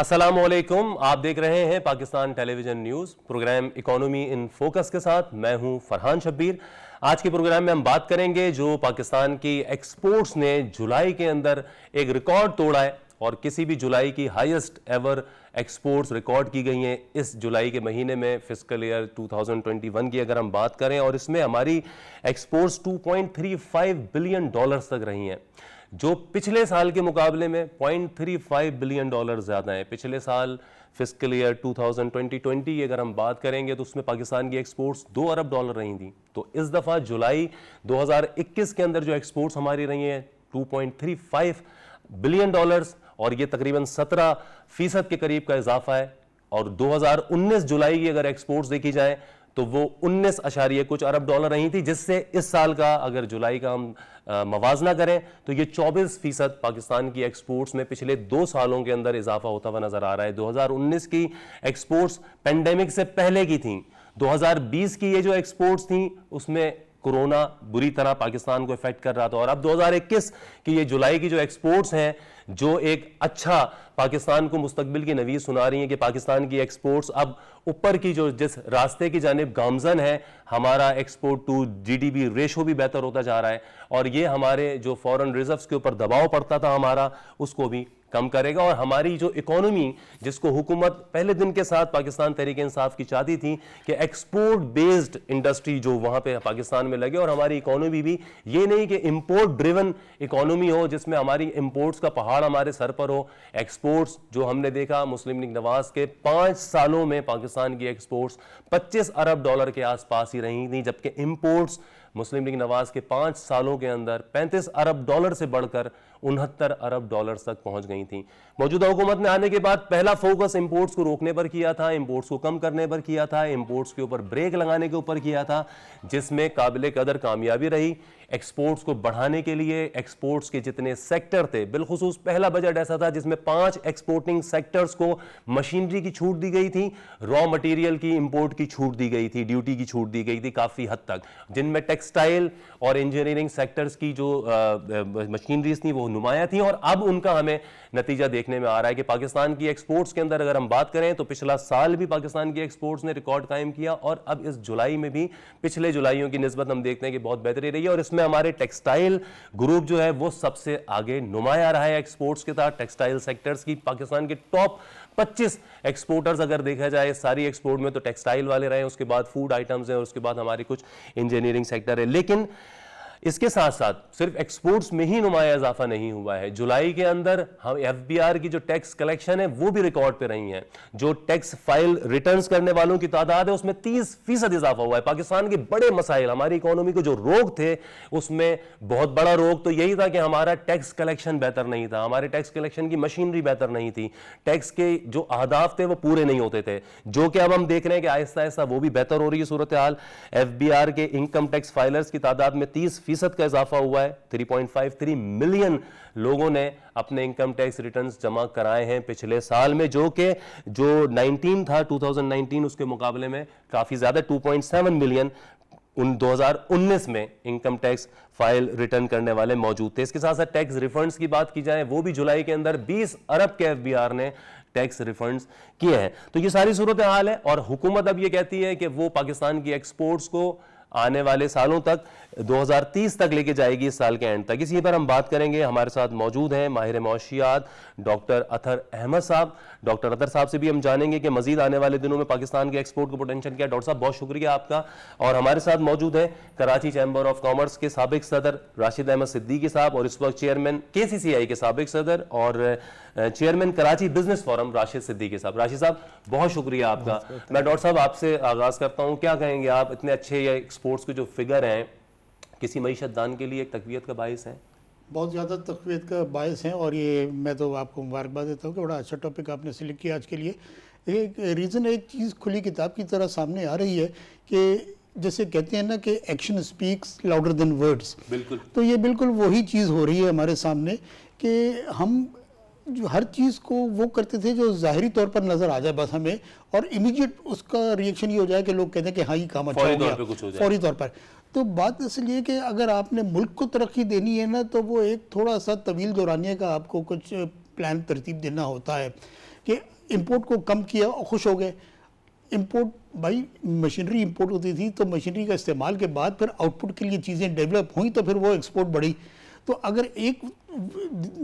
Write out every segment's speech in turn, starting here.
अस्सलामुअलैकुम, आप देख रहे हैं Pakistan television news programme economy in focus के साथ। मैं हूं फरहान शब्बीर। आज के प्रोग्राम में हम बात करेंगे जो पाकिस्तान की एक्सपोर्ट्स ने जुलाई के अंदर एक रिकॉर्ड तोड़ा है और किसी भी जुलाई की हाईएस्ट एवर एक्सपोर्ट्स रिकॉर्ड की गई हैं इस जुलाई के महीने में। फिस्कल ईयर 2021 की अगर हम बात करें और इसमें हमारी एक्सपोर्ट्स 2.35 बिलियन डॉलर्स तक रही हैं, जो पिछले साल के मुकाबले में 0.35 बिलियन डॉलर ज़्यादा है। पिछले साल फिस्कल ईयर 2020 की अगर हम बात करेंगे तो उसमें पाकिस्तान की एक्सपोर्ट्स 2 अरब डॉलर रही थी। तो इस दफ़ा जुलाई 2021 के अंदर जो एक्सपोर्ट्स हमारी रही हैं 2.35 बिलियन डॉलर्स और ये तकरीबन 17% के करीब का इजाफा है। और 2019 जुलाई की अगर एक्सपोर्ट्स देखी जाए तो वो 19 अशारिया कुछ अरब डॉलर रही थी, जिससे इस साल का अगर जुलाई का हम मवाजना करें तो ये 24% पाकिस्तान की एक्सपोर्ट्स में पिछले 2 सालों के अंदर इजाफा होता हुआ नजर आ रहा है। 2019 की एक्सपोर्ट्स पेंडेमिक से पहले की थी। 2020 की ये जो एक्सपोर्ट्स थी उसमें कोरोना बुरी तरह पाकिस्तान को इफेक्ट कर रहा था। और अब 2021 की ये जुलाई की जो एक्सपोर्ट्स हैं जो एक अच्छा पाकिस्तान को मुस्तकबिल की नवीद सुना रही है कि पाकिस्तान की एक्सपोर्ट्स अब ऊपर की जो जिस रास्ते की जानिब गामजन है, हमारा एक्सपोर्ट टू जीडीपी रेशो भी बेहतर होता जा रहा है और ये हमारे जो फॉरेन रिजर्व्स के ऊपर दबाव पड़ता था हमारा, उसको भी कम करेगा। और हमारी जो इकोनॉमी, जिसको हुकूमत पहले दिन के साथ पाकिस्तान तहरीक-ए-इंसाफ की चाहती थी कि एक्सपोर्ट बेस्ड इंडस्ट्री जो वहां पे पाकिस्तान में लगे और हमारी इकोनॉमी भी ये नहीं कि इंपोर्ट ड्रिवन इकोनॉमी हो जिसमें हमारी इंपोर्ट्स का पहाड़ हमारे सर पर हो। एक्सपोर्ट्स जो हमने देखा मुस्लिम लीग नवाज के 5 सालों में पाकिस्तान की एक्सपोर्ट्स 25 अरब डॉलर के आसपास ही रही थी, जबकि इंपोर्ट्स मुस्लिम लीग नवाज के 5 सालों के अंदर 35 अरब डॉलर से बढ़कर 69 अरब डॉलर तक पहुंच गई थी। मौजूदा हुकूमत में आने के बाद पहला फोकस इंपोर्ट्स को रोकने पर किया था, इंपोर्ट्स को कम करने पर किया था, इंपोर्ट्स के ऊपर ब्रेक लगाने के ऊपर किया था, जिसमें काबिले कदर कामयाबी रही। एक्सपोर्ट्स को बढ़ाने के लिए एक्सपोर्ट्स के जितने सेक्टर थे, बिलखुसूस पहला बजट ऐसा था जिसमें 5 एक्सपोर्टिंग सेक्टर्स को मशीनरी की छूट दी गई थी, रॉ मटेरियल की इंपोर्ट की छूट दी गई थी, ड्यूटी की छूट दी गई थी काफ़ी हद तक, जिनमें टेक्सटाइल और इंजीनियरिंग सेक्टर्स की जो मशीनरीज थी वो नुमाया थी। और अब उनका हमें नतीजा देखने में आ रहा है कि पाकिस्तान की एक्सपोर्ट्स के अंदर अगर हम बात करें तो पिछला साल भी पाकिस्तान की एक्सपोर्ट्स ने रिकॉर्ड कायम किया और अब इस जुलाई में भी पिछले जुलाइयों की निस्बत हम देखते हैं कि बहुत बेहतरी रही है। और इसमें हमारे टेक्सटाइल ग्रुप जो है वो सबसे आगे नुमाया रहा है एक्सपोर्ट्स के साथ। टेक्सटाइल सेक्टर्स की पाकिस्तान के टॉप 25 एक्सपोर्टर्स अगर देखा जाए सारी एक्सपोर्ट में तो टेक्सटाइल वाले रहे, उसके बाद फूड आइटम्स हैं, उसके बाद हमारी कुछ इंजीनियरिंग सेक्टर है। लेकिन इसके साथ साथ सिर्फ एक्सपोर्ट्स में ही नुमाया इजाफा नहीं हुआ है। जुलाई के अंदर हम एफबीआर की जो टैक्स कलेक्शन है वो भी रिकॉर्ड पे रही है। जो टैक्स फाइल रिटर्न्स करने वालों की तादाद है उसमें 30% इजाफा हुआ है। पाकिस्तान के बड़े मसाइल, हमारी इकोनॉमी को जो रोग थे उसमें बहुत बड़ा रोग तो यही था कि हमारा टैक्स कलेक्शन बेहतर नहीं था, हमारे टैक्स कलेक्शन की मशीनरी बेहतर नहीं थी, टैक्स के जो अहदाफ थे वो पूरे नहीं होते थे, जो कि अब हम देख रहे हैं कि आहिस्ता आहिस्ता वो भी बेहतर हो रही है सूरत हाल। एफबीआर के इनकम टैक्स फाइलर्स की तादाद में 30% का इजाफा हुआ है। 3.53 मिलियन लोगों ने अपने इनकम टैक्स रिटर्न्स जमा कराए हैं पिछले साल में, जो 19 था 2019 उसके मुकाबले में काफी ज्यादा 2.7 मिलियन 2019 में इनकम टैक्स फाइल रिटर्न करने वाले मौजूद थे। इसके साथ साथ टैक्स रिफंड्स की बात की जाए वो भी जुलाई के अंदर 20 अरब के एफबीआर ने टैक्स रिफंड्स किए हैं। तो ये सारी सूरत हाल है और हुकूमत अब ये कहती है कि वो पाकिस्तान की एक्सपोर्ट्स को आने वाले सालों तक 2030 तक लेके जाएगी, इस साल के एंड तक। इसी पर हम बात करेंगे। हमारे साथ मौजूद हैं माहिर मौशियात डॉक्टर अतर अहमद साहब। डॉक्टर अतर साहब से भी हम जानेंगे कि मजीद आने वाले दिनों में पाकिस्तान के एक्सपोर्ट को पोटेंशियल क्या है। डॉक्टर साहब बहुत शुक्रिया आपका। और हमारे साथ मौजूद है कराची चैम्बर ऑफ कॉमर्स के साबिक सदर राशिद अहमद सिद्दीकी साहब और इस वक्त चेयरमैन KCCI के साबिक सदर और chairman Karachi business forum Rashid Siddiqui साहब। राशिद साहब बहुत शुक्रिया आपका। मैं डॉक्टर साहब आपसे आगाज करता हूँ, क्या कहेंगे आप, इतने अच्छे ये एक्सपोर्ट्स के जो फिगर हैं किसी मईशतदान के लिए एक तकवीत का बायस है? बहुत ज़्यादा तकवीत का बायस हैं और ये मैं तो आपको मुबारकबाद देता हूँ कि बड़ा अच्छा टॉपिक आपने सिलेक्ट किया आज के लिए। एक रीज़न, एक चीज़ खुली किताब की तरह सामने आ रही है कि जैसे कहते हैं ना कि action speaks louder than words. बिल्कुल, तो ये बिल्कुल वही चीज़ हो रही है हमारे सामने कि हम जो हर चीज़ को वो करते थे जो ज़ाहिरी तौर पर नज़र आ जाए बस हमें, और इमीडिएट उसका रिएक्शन ये हो जाए कि लोग कहते हैं कि हाँ ये काम अच्छा हो गया फौरी तौर पर। तो बात इसलिए कि अगर आपने मुल्क को तरक्की देनी है ना तो वो एक थोड़ा सा तवील दौरानिया का आपको कुछ प्लान तरतीब देना होता है। कि इंपोर्ट को कम किया और खुश हो गए। इंपोर्ट भाई मशीनरी इंपोर्ट होती थी तो मशीनरी का इस्तेमाल के बाद फिर आउटपुट के लिए चीज़ें डेवलप हुई तो फिर वो एक्सपोर्ट बढ़ी। तो अगर एक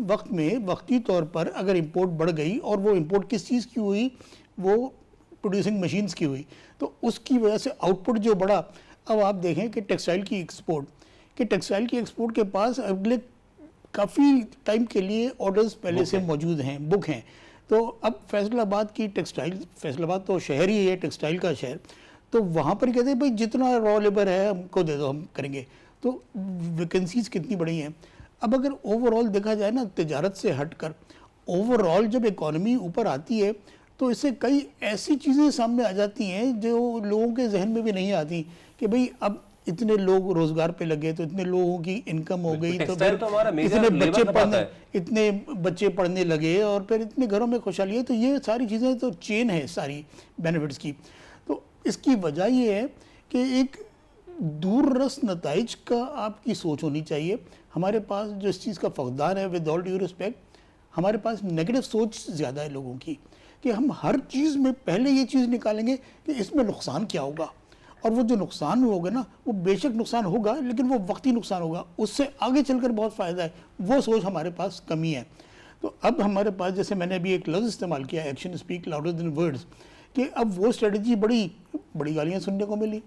वक्त में वक्ती तौर पर अगर इंपोर्ट बढ़ गई और वो इंपोर्ट किस चीज़ की हुई, वो प्रोड्यूसिंग मशीन्स की हुई, तो उसकी वजह से आउटपुट जो बढ़ा। अब आप देखें कि टेक्सटाइल की एक्सपोर्ट के पास अगले काफ़ी टाइम के लिए ऑर्डर्स पहले से मौजूद हैं, बुक हैं। तो अब फैसलाबाद की टेक्सटाइल, फैसलाबाद तो शहर ही है टेक्सटाइल का शहर, तो वहाँ पर कहते हैं भाई जितना रॉ लेबर है हमको दे दो, हम करेंगे। तो वैकेंसीज कितनी बड़ी हैं। अब अगर ओवरऑल देखा जाए ना, तिजारत से हटकर ओवरऑल जब इकॉनमी ऊपर आती है तो इससे कई ऐसी चीज़ें सामने आ जाती हैं जो लोगों के जहन में भी नहीं आती कि भाई अब इतने लोग रोजगार पे लगे तो इतने लोगों की इनकम हो गई, तो फिर इतने बच्चे पढ़ने लगे और फिर इतने घरों में खुशहाली है। तो ये सारी चीज़ें तो चेन है सारी बेनिफिट्स की। तो इसकी वजह ये है कि एक दूररस नताइज का आपकी सोच होनी चाहिए। हमारे पास जो इस चीज़ का फकदान है, विद ऑल ड्यू रिस्पेक्ट, हमारे पास नेगेटिव सोच ज़्यादा है लोगों की कि हम हर चीज़ में पहले ये चीज़ निकालेंगे कि इसमें नुकसान क्या होगा, और वो जो नुकसान होगा ना वो बेशक नुकसान होगा लेकिन वो वक्ती नुकसान होगा, उससे आगे चलकर बहुत फ़ायदा है। वो सोच हमारे पास कमी है। तो अब हमारे पास, जैसे मैंने अभी एक लफ्ज़ इस्तेमाल किया, action speak louder than words, कि अब वो स्ट्रेटजी बड़ी गालियाँ सुनने को मिली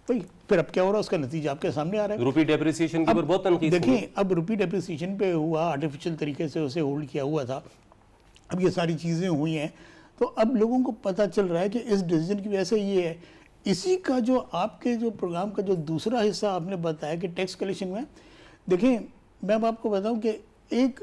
भाई। फिर अब क्या हो रहा है उसका नतीजा आपके सामने आ रहा है। रुपी डेप्रिसिएशन के ऊपर बहुत तनकीद देखिए, अब रुपी डेप्रिसिएशन पे हुआ, आर्टिफिशियल तरीके से उसे होल्ड किया हुआ था, अब ये सारी चीज़ें हुई हैं। तो अब लोगों को पता चल रहा है कि इस डिसीजन की वजह से ये है। इसी का जो आपके जो प्रोग्राम का जो दूसरा हिस्सा आपने बताया कि टैक्स कलेक्शन में, देखिए मैं अब आपको बताऊं कि एक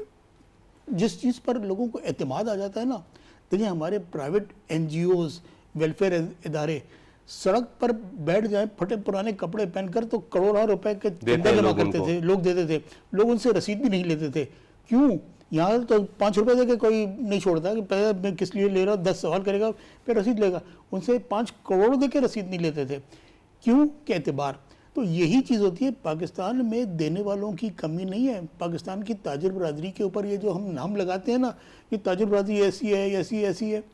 जिस चीज़ पर लोगों को एतमाद आ जाता है ना, देखिए हमारे प्राइवेट NGOs, वेलफेयर इदारे सड़क पर बैठ जाए फटे पुराने कपड़े पहनकर तो करोड़ों रुपए के चंदा जमा करते थे, लोग देते थे, लोग उनसे रसीद भी नहीं लेते थे। क्यों? यहाँ तो 5 रुपए देके कोई नहीं छोड़ता कि पैसा मैं किस लिए ले रहा हूँ, 10 सवाल करेगा फिर रसीद लेगा। उनसे 5 करोड़ देके रसीद नहीं लेते थे। क्यों? के एतबार। तो यही चीज़ होती है। पाकिस्तान में देने वालों की कमी नहीं है। पाकिस्तान की ताजिर बरादरी के ऊपर ये जो हम नाम लगाते हैं ना कि ताजिर बरादरी ऐसी है, ऐसी है,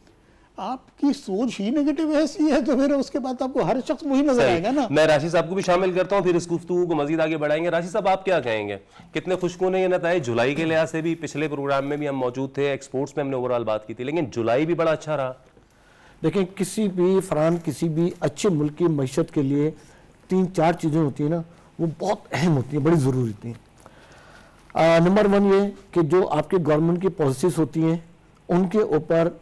आपकी सोच ही नेगेटिव ऐसी है तो फिर उसके बाद आपको हर शख्स वही नजर आएगा ना। मैं राशि साहब को भी शामिल करता हूं, फिर इस गुफ्तगू को मजीद आगे बढ़ाएंगे। राशि साहब, आप क्या कहेंगे, कितने खुशकुन है ये नताए? जुलाई के लिहाज से भी पिछले प्रोग्राम में भी हम मौजूद थे, एक्सपोर्ट्स में हमने ओवरऑल बात की थी, लेकिन जुलाई भी बड़ा अच्छा रहा। देखिए, किसी भी अच्छे मुल्क की मईशत के लिए 3-4 चीज़ें होती हैं ना, वो बहुत अहम होती हैं, बड़ी ज़रूरी होती हैं। नंबर 1 ये कि जो आपके गवर्नमेंट की पॉलिसीज़ होती हैं उनके ऊपर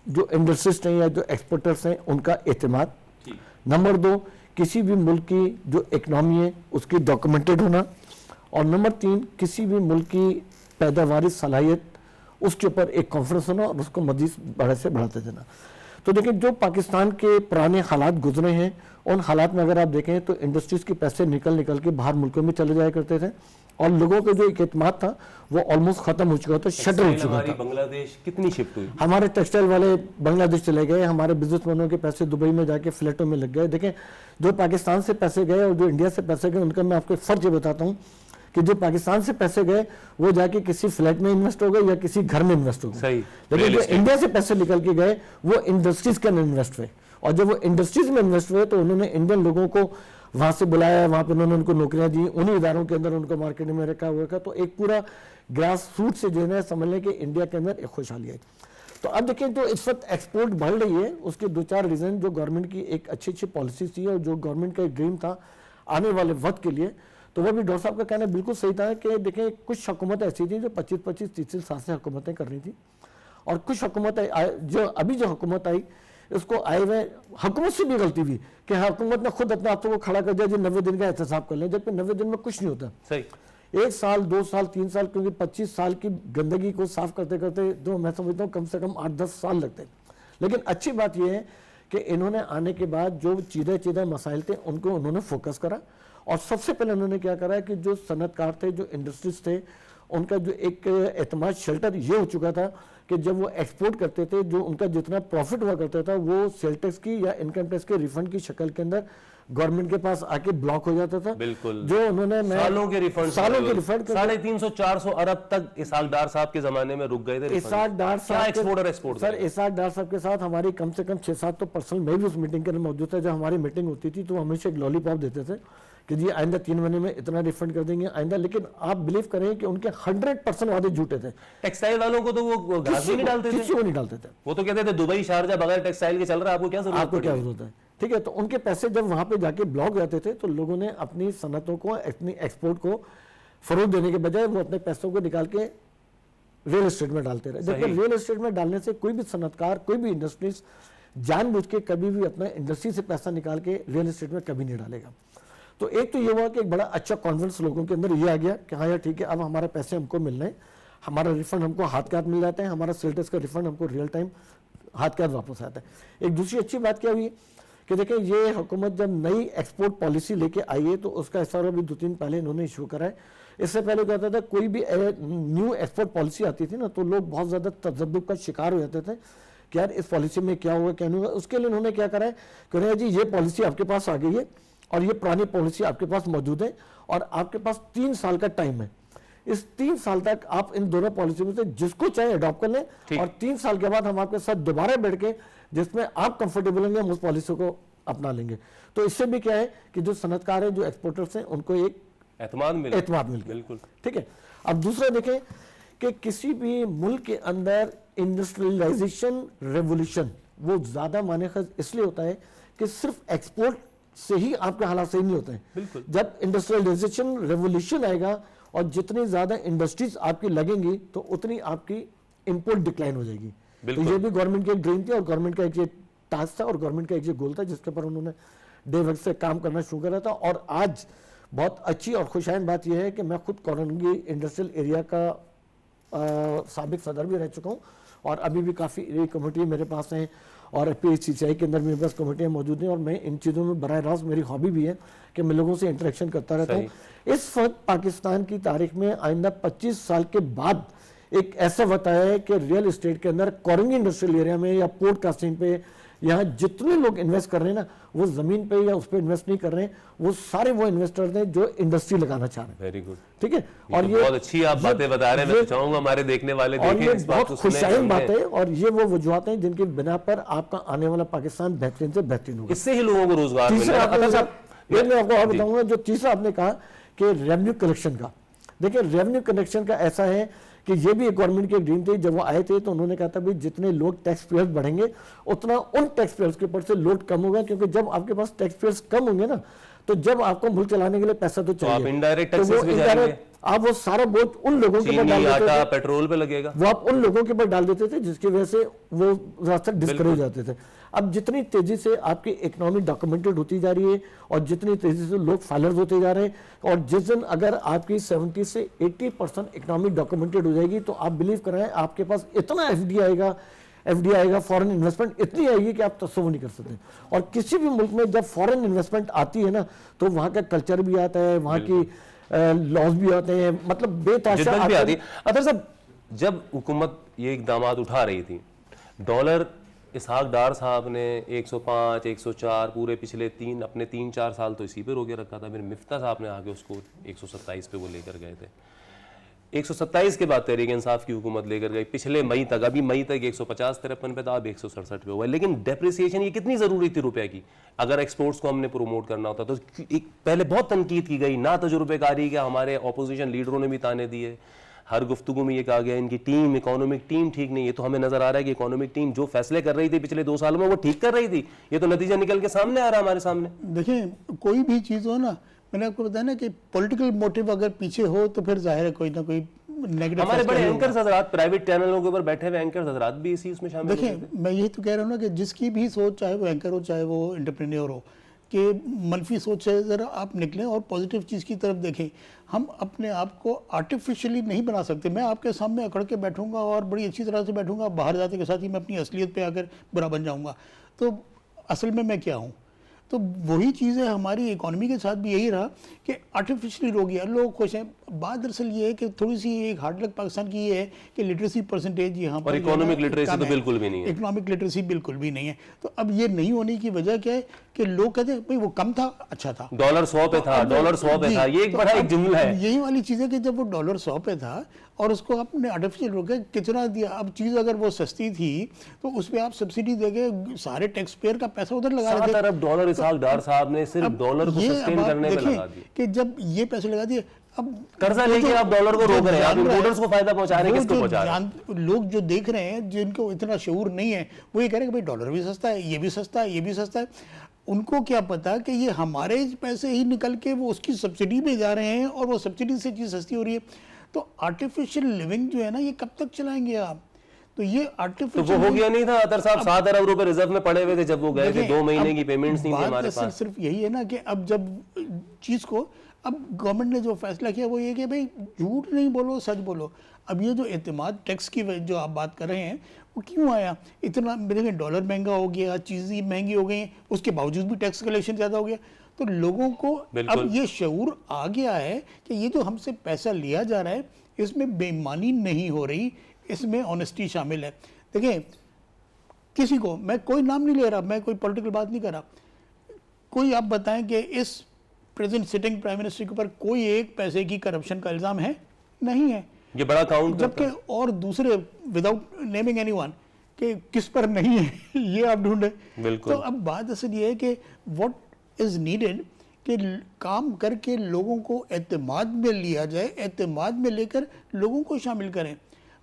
जो इंडस्ट्रिस्ट हैं या जो एक्सपोर्टर्स हैं उनका एतमाद। नंबर 2, किसी भी मुल्क की जो इकनॉमी है उसकी डॉक्यूमेंटेड होना। और नंबर 3, किसी भी मुल्क की पैदावारी सलाहियत, उसके ऊपर एक कॉन्फ्रेंस होना और उसको मजीद बढ़े से बढ़ाते देना। तो देखिए, जो पाकिस्तान के पुराने हालात गुजरे हैं उन हालात में अगर आप देखें तो इंडस्ट्रीज़ के पैसे निकल के बाहर मुल्कों में चले जाया करते थे और लोगों का जो एक एतमाद था वो ऑलमोस्ट खत्म हो चुका था, शटर हो चुका था। बांग्लादेश कितनी शिफ्ट हुई? हमारे टेक्सटाइल वाले बांग्लादेश चले गए, हमारे बिजनेसमैनों के पैसे दुबई में जाके फ्लैटों में लग गए। देखें, जो पाकिस्तान से पैसे गए और जो इंडिया से पैसे गए उनका मैं आपको फर्क ये बताता हूँ कि जो पाकिस्तान से पैसे गए वो जाके किसी फ्लैट में इन्वेस्ट हो गए या किसी घर में इन्वेस्ट हो गए। लेकिन जो इंडिया से पैसे निकल के गए वो इंडस्ट्रीज के अंदर इन्वेस्ट हुए, और जब वो इंडस्ट्रीज में इन्वेस्ट हुए तो उन्होंने इंडियन लोगों को वहां से बुलाया, वहां पर उन्होंने उनको नौकरियां दी, उन्हीं इदारों के अंदर उनको मार्केटिंग में रखा हुआ था। तो एक पूरा ग्रास रूट से जो है समझ लें कि इंडिया के अंदर एक खुशहाली है। तो अब देखिए, जो इस वक्त एक्सपोर्ट बढ़ रही है उसके 2-4 रीजन, जो गवर्नमेंट की एक अच्छी पॉलिसी थी और जो गवर्नमेंट का एक ड्रीम था आने वाले वक्त के लिए, तो वह भी डॉक्टर साहब का कहना बिल्कुल सही था कि देखें, कुछ हुकूमतें ऐसी थी जो 25-30 साल से हुकूमतें कर रही थी, और कुछ हुकूमतें जो अभी जो हुकूमत आई उसको आए हुए हुकूमत से भी गलती हुई कि हुकूमत ने खुद अपने आप को खड़ा कर दिया जो 90 दिन का एहतसाब कर लें, जबकि 90 दिन में कुछ नहीं होता। सही 1 साल 2 साल 3 साल, क्योंकि 25 साल की गंदगी को साफ करते करते तो मैं समझता हूँ कम से कम 8-10 साल लगते। लेकिन अच्छी बात यह है कि इन्होंने आने के बाद जो चीज़ें मसाइल थे उनको उन्होंने फोकस करा, और सबसे पहले उन्होंने क्या करा कि जो सनतकार थे, जो इंडस्ट्रीज थे, उनका जो एक एतमाद शेल्टर ये हो चुका था कि जब वो एक्सपोर्ट करते थे, जो उनका जितना प्रॉफिट हुआ करता था वो सेल टैक्स की या इनकम टैक्स के रिफंड की शक्ल के अंदर गवर्नमेंट के पास आके ब्लॉक हो जाता था। बिल्कुल, जो उन्होंने सालों के रिफंड 350-400 अरब तक इसहाक डार साहब के जमाने में रुक गए थे। इसहाक डार साहब एक्सपोर्ट सर, इसहाक डार साहब के साथ हमारी कम से कम 6-7 तो पर्सनल, मैं भी उस मीटिंग के अंदर मौजूद था। जब हमारी मीटिंग होती थी तो हमेशा एक लॉलीपॉप देते थे कि जी आइंदा 3 महीने में इतना रिफंड कर देंगे आइंदा। लेकिन आप बिलीव करें कि उनके 100% वादे झूठे थे। टेक्सटाइल वालों को तो वो घास भी नहीं डालते थे, किसी को नहीं डालते थे। वो तो कहते थे दुबई शारजा बगैर टेक्सटाइल के चल रहा है, आपको क्या जरूरत है। ठीक है, तो उनके पैसे जब वहां पे जाके ब्लॉक जाते थे तो लोगों ने अपनी सनतों को, अपनी एक्सपोर्ट को फरोग देने के बजाय वो अपने पैसों को निकाल के रियल एस्टेट में डालते रहे। जबकि रियल एस्टेट में डालने से कोई भी सनतकार, कोई भी इंडस्ट्रीज जानबूझ के कभी भी अपना इंडस्ट्री से पैसा निकाल के रियल एस्टेट में कभी नहीं डालेगा। तो एक तो ये हुआ कि एक बड़ा अच्छा कॉन्फिडेंस लोगों के अंदर ये आ गया कि हाँ यार ठीक है, अब हमारे पैसे हमको मिल रहे हैं, हमारा रिफंड हमको हाथ के हाथ मिल जाते हैं, हमारा सेल टैक्स का रिफंड हमको रियल टाइम हाथ के हाथ वापस आता है। एक दूसरी अच्छी बात क्या हुई कि देखिए, ये हुकूमत जब नई एक्सपोर्ट पॉलिसी लेके आई है तो उसका एसआरओ भी 2 दिन पहले इन्होंने इशू करा है। इससे पहले क्या होता था, कोई भी न्यू एक्सपोर्ट पॉलिसी आती थी ना तो लोग बहुत ज्यादा तजब्बुब का शिकार हो जाते थे कि यार इस पॉलिसी में क्या होगा क्या नहीं होगा। उसके लिए उन्होंने क्या करा है कि जी ये पॉलिसी आपके पास आ गई है और ये पुरानी पॉलिसी आपके पास मौजूद है और आपके पास 3 साल का टाइम है। इस 3 साल तक आप इन दोनों पॉलिसी में से जिसको चाहे अडॉप्ट कर लें और 3 साल के बाद हम आपके साथ दोबारा बैठ के जिसमें आप कंफर्टेबल होंगे हम उस पॉलिसी को अपना लेंगे। तो इससे भी क्या है कि जो सनतकार है, जो एक्सपोर्टर्स हैं, उनको एक एतमाद मिल गया। बिल्कुल ठीक है। अब दूसरा देखें कि किसी भी मुल्क के अंदर इंडस्ट्रियलाइजेशन रेवोल्यूशन वो ज्यादा माने इसलिए होता है कि सिर्फ एक्सपोर्ट से ही आपके हालात सही नहीं होते हैं। जब इंडस्ट्रियलाइजेशन रेवोल्यूशन आएगा और जितनी ज्यादा इंडस्ट्रीज आपकी लगेंगी तो उतनी आपकी इंपोर्ट डिक्लाइन हो जाएगी। तो ये भी गवर्नमेंट की एक ड्रीम थी और गवर्नमेंट का एक ये टास्क था और गवर्नमेंट का एक ये गोल था जिसके ऊपर उन्होंने डे वर्क से काम करना शुरू करा था। और आज बहुत अच्छी और खुशहाल बात यह है कि मैं खुद कोरंगी इंडस्ट्रियल एरिया का साबिक सदर भी रह चुका हूँ और अभी भी काफ़ी कमेटी मेरे पास हैं और PHCCI के अंदर मेरे पास कमेटियाँ मौजूद हैं और मैं इन चीज़ों में बराह रास्त मेरी हॉबी भी है कि मैं लोगों से इंटरेक्शन करता रहता हूँ। इस वक्त पाकिस्तान की तारीख में आइंदा 25 साल के बाद एक ऐसा वक्त आया है कि रियल एस्टेट के अंदर कोरंगी इंडस्ट्रियल एरिया में या पोर्ट कास्टिंग पे यहाँ जितने लोग इन्वेस्ट कर रहे हैं ना वो जमीन पे या उस पर इन्वेस्ट नहीं कर रहे हैं, वो सारे वो इन्वेस्टर्स हैं जो इंडस्ट्री लगाना चाह रहे हैं। वेरी गुड, ठीक है। और ये बहुत अच्छी आप बातें बता रहे हैं, मैं चाहूंगा हमारे देखने वाले देखें इस बात को, खुशहाल बात है और ये वो वजूहत हैं जिनकी बिना पर आपका आने वाला पाकिस्तान बेहतरीन से बेहतरीन होगा। इससे ही लोगों को रोजगार मिलेगा। मैं आपको और बताऊंगा, जो तीसरा आपने कहा कि रेवेन्यू कलेक्शन का, देखिए रेवेन्यू कलेक्शन का ऐसा है कि ये भी एक गवर्नमेंट की ड्रीम थी। जब वो आए थे तो उन्होंने कहा था भाई जितने लोग टैक्स पेयर्स बढ़ेंगे उतना उन टैक्स पेयर्स के ऊपर से लोड कम होगा, क्योंकि जब आपके पास टैक्स पेयर्स कम होंगे ना तो जब आपको मुल्क चलाने के लिए पैसा तो चाहिए, आप इनडायरेक्ट टैक्सेस भी जाएंगे, आप वो सारा बोझ उन लोगों के ऊपर डाल देते थे, पेट्रोल पे लगेगा, वो आप उन लोगों के ऊपर डाल देते थे जिसकी वजह से वो रास्ता डिस्करेज हो जाते थे। अब जितनी तेजी से आपकी इकोनॉमी डॉक्यूमेंटेड होती जा रही है और जितनी तेजी से लोग फाइलर्स होते जा रहे हैं और जिस दिन अगर आपकी 70 से 80% इकोनॉमी डॉक्यूमेंटेड हो जाएगी तो आप बिलीव कराएं आपके पास इतना एफडी आएगा, फॉरेन इन्वेस्टमेंट इतनी आएगी कि आप तस्वुर नहीं कर सकते। और किसी भी मुल्क में जब फॉरेन इन्वेस्टमेंट आती है ना तो वहाँ का कल्चर भी आता है, वहाँ की लॉज भी आते हैं, मतलब बेताशा भी आती है। अतर साहब, जब हुकूमत ये इकदामात उठा रही थी, डॉलर इसहाक डार साहब ने 105, 104 पूरे पिछले 3-4 साल तो इसी पे रोके रखा था। फिर मिफ्ता साहब ने आके उसको 127 पे वो लेकर गए थे। 127 के बाद तहरीक इंसाफ की हुकूमत लेकर गई पिछले मई तक, अभी मई तक 150-53 पे था, अब 167 पे हुआ। लेकिन डेप्रिसिएशन ये कितनी जरूरी थी रुपए की, अगर एक्सपोर्ट्स को हमने प्रमोट करना होता तो एक पहले बहुत तनकीद की गई, ना तजुर्बेकारी का, हमारे ऑपोजिशन लीडरों ने भी ताने दिए, हर गुफ्तगू में ये कहा गया इनकी टीम, इकोनॉमिक टीम ठीक नहीं है। तो हमें नजर आ रहा है कि इकोनॉमिक टीम जो फैसले कर रही थी पिछले 2 सालों में वो ठीक कर रही थी, ये तो नतीजा निकल के सामने आ रहा है हमारे सामने। देखिए कोई भी चीज़ हो ना, मैंने आपको बताया ना कि पॉलिटिकल मोटिव अगर पीछे हो तो फिर जाहिर है कोई ना कोई नेगेटिव। हमारे बड़े एंकर्स हजरात, प्राइवेट चैनलों के ऊपर बैठे हुए एंकर्स हजरात भी इसी उसमें शामिल। देखिए मैं यही तो कह रहा हूँ ना कि जिसकी भी सोच, चाहे वो एंकर हो चाहे वो एंटरप्रेन्योर हो, कि मनफी सोच से ज़रा आप निकलें और पॉजिटिव चीज़ की तरफ देखें। हम अपने आप को आर्टिफिशियली नहीं बना सकते। मैं आपके सामने अकड़ के बैठूंगा और बड़ी अच्छी तरह से बैठूंगा, बाहर जाते के साथ ही मैं अपनी असलियत पे आकर बुरा बन जाऊंगा। तो असल में मैं क्या हूँ? तो वही चीज़ है हमारी इकोनॉमी के साथ भी यही रहा कि आर्टिफिशियली रो गया, लोग खुश हैं। बात दरअसल ये है कि थोड़ी सी एक हार्ड लक पाकिस्तान की ये है कि लिटरेसी परसेंटेज यहाँ पर इकोनॉमिक लिटरेसी तो बिल्कुल भी नहीं है, इकोनॉमिक लिटरेसी बिल्कुल भी नहीं है। तो अब ये नहीं होने की वजह क्या है कि लोग कहते हैं भाई वो कम था, अच्छा था, डॉलर 100 पे था, डॉलर 100 पे था, ये एक बड़ा एक जुमला है। यही वाली चीज़ है कि जब वो डॉलर 100 पे था और उसको आपने आर्टिफिशियल रोके कितना दिया। अब चीज़ अगर वो सस्ती थी तो उस पर आप सब्सिडी देके सारे टैक्स पेयर का पैसा उधर लगा रहे थे। 7 अरब डॉलर इस साल डार साहब ने सिर्फ डॉलर को सस्टेन करने में लगा दिए कि जब ये पैसे लगा दिए, अब कर्जा लेके आप डॉलर को रोक रहे हैं, आप इंपोर्टर्स को फायदा पहुंचा रहे हैं, किसको पहुंचा रहे हैं? लोग जो देख रहे हैं, जिनको इतना शऊर नहीं है, वो ये कह रहे हैं कि भाई डॉलर भी सस्ता है, ये भी सस्ता है, ये भी सस्ता है। उनको क्या पता कि ये हमारे पैसे ही निकल के वो उसकी सब्सिडी में जा रहे हैं और वो सब्सिडी से चीज़ सस्ती हो रही है। तो आर्टिफिशियल लिविंग जो है ना, ये कब तक चलाएंगे आप? तो ये आर्टिफिशियल तो वो हो गया नहीं था अतर साहब, 7 अरब रुपए रिजर्व में पड़े हुए थे जब वो गए थे, 2 महीने की पेमेंट्स नहीं थी हमारे पास। सिर्फ यही है ना कि अब जब चीज़ को, अब गवर्नमेंट ने जो फैसला किया वो ये कि भाई झूठ नहीं बोलो, सच बोलो। अब ये जो एतमाद टैक्स की जो आप बात कर रहे हैं वो क्यों आया? इतना देखिए डॉलर महंगा हो गया, चीज़ें महंगी हो गई, उसके बावजूद भी टैक्स कलेक्शन ज़्यादा हो गया। तो लोगों को अब ये शऊर आ गया है कि ये जो हमसे पैसा लिया जा रहा है इसमें बेईमानी नहीं हो रही, इसमें ऑनेस्टी शामिल है। देखिए किसी को, मैं कोई नाम नहीं ले रहा, मैं कोई पॉलिटिकल बात नहीं कर रहा, कोई आप बताएं कि इस प्रेजेंट सिटिंग प्राइम मिनिस्टर के ऊपर कोई एक पैसे की करप्शन का इल्ज़ाम है? नहीं है। ये बड़ा काउंट जबकि और दूसरे विदाउट नेमिंग एनीवन कि किस पर नहीं है ये आप ढूंढे। तो अब बात असल ये है कि व्हाट इज नीडेड कि काम करके लोगों को एतमाद में लिया जाए, एतमाद में लेकर लोगों को शामिल करें।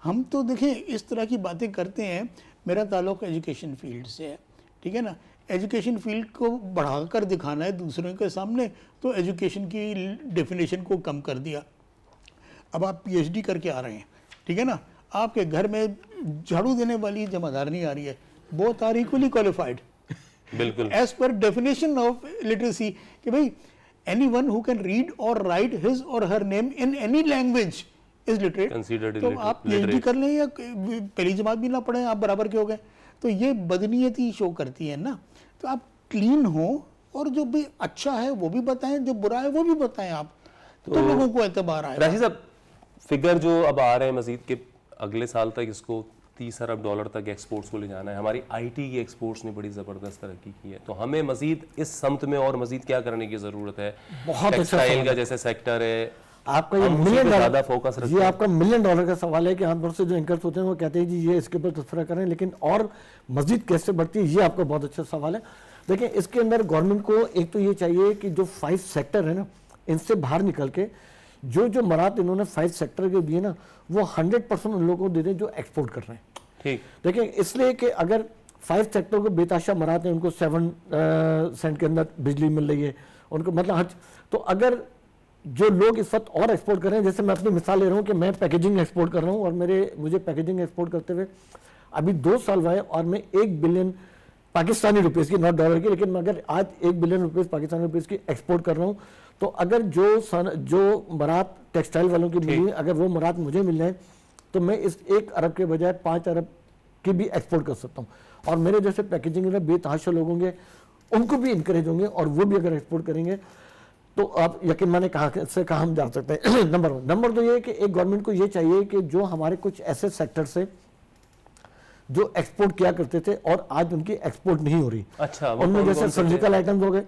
हम तो देखें इस तरह की बातें करते हैं, मेरा ताल्लुक एजुकेशन फील्ड से है, ठीक है ना। एजुकेशन फील्ड को बढ़ाकर दिखाना है दूसरों के सामने, तो एजुकेशन की डेफिनेशन को कम कर दिया। अब आप पीएचडी करके आ रहे हैं, ठीक है ना, आपके घर में झाड़ू देने वाली जमादार नहीं आ रही है, बोथ आर इक्वली क्वालिफाइड बिल्कुल as per definition of literacy कि भाई anyone who can read or write his or her name in any language is literate. तो आप पीएचडी कर लें या पहली जमात भी ना पढ़ें, आप बराबर के हो गए। तो ये बदनीयती शो करती है ना। तो आप क्लीन हो और जो भी अच्छा है वो भी बताएं, जो बुरा है वो भी बताएं आप, तो लोगों को एतबार आएगा। राशिद साहब, फिगर जो अब आ रहे हैं मजीद के अगले साल तक इसको 30 अरब डॉलर तक एक्सपोर्ट्स को ले जाना है। हमारी आईटी की एक्सपोर्ट्स ने बड़ी ज़बरदस्त तरक्की की है, तो हमें मजीद इस समत में और मजीद क्या करने की ज़रूरत है? बहुत टेक्सटाइल का जैसे सेक्टर है, आपका ये $1 फोकस रखते हैं। ये आपका $1 मिलियन का सवाल है कि आमतौर से जो एंकर्स होते हैं वो कहते हैं जी ये इसके ऊपर तस्वीर करें, लेकिन और मजीद कैसे बढ़ती है, ये आपका बहुत अच्छा सवाल है। देखिए इसके अंदर गवर्नमेंट को एक तो ये चाहिए कि जो 5 सेक्टर है ना, इनसे बाहर निकल के जो मरात इन्होंने 5 सेक्टर के दिए ना, वो 100% उन लोगों को दे दें जो एक्सपोर्ट कर रहे हैं। ठीक, देखिए इसलिए कि अगर 5 सेक्टर को बेताशा मराते हैं, उनको 7 सेंट के अंदर बिजली मिल रही है उनको, मतलब हर, तो अगर जो लोग इस वक्त और एक्सपोर्ट कर रहे हैं, जैसे मैं अपनी मिसाल ले रहा हूँ कि मैं पैकेजिंग एक्सपोर्ट कर रहा हूँ और मुझे पैकेजिंग एक्सपोर्ट करते हुए अभी 2 साल हुआ है और मैं 1 बिलियन पाकिस्तानी रुपीज़ की, नॉट डॉलर की, लेकिन मैं अगर आज 1 बिलियन रुपीज़ पाकिस्तानी रुपीज़ की एक्सपोर्ट कर रहा हूँ, तो अगर जो मरात टेक्सटाइल वालों की मिली, अगर वो मरात मुझे मिल जाए तो मैं इस 1 अरब के बजाय 5 अरब की भी एक्सपोर्ट कर सकता हूँ। और मेरे जैसे पैकेजिंग में बेतहाशा लोग होंगे, उनको भी इंकरेज होंगे और वो भी अगर एक्सपोर्ट करेंगे तो आप यकीन माने कहाँ हम जा सकते हैं। नंबर 1। नंबर 2 ये है कि एक गवर्नमेंट को ये चाहिए कि जो हमारे कुछ ऐसे सेक्टर से जो एक्सपोर्ट किया करते थे और आज उनकी एक्सपोर्ट नहीं हो रही, अच्छा, उनमें जैसे सर्जिकल आइटम हो गए,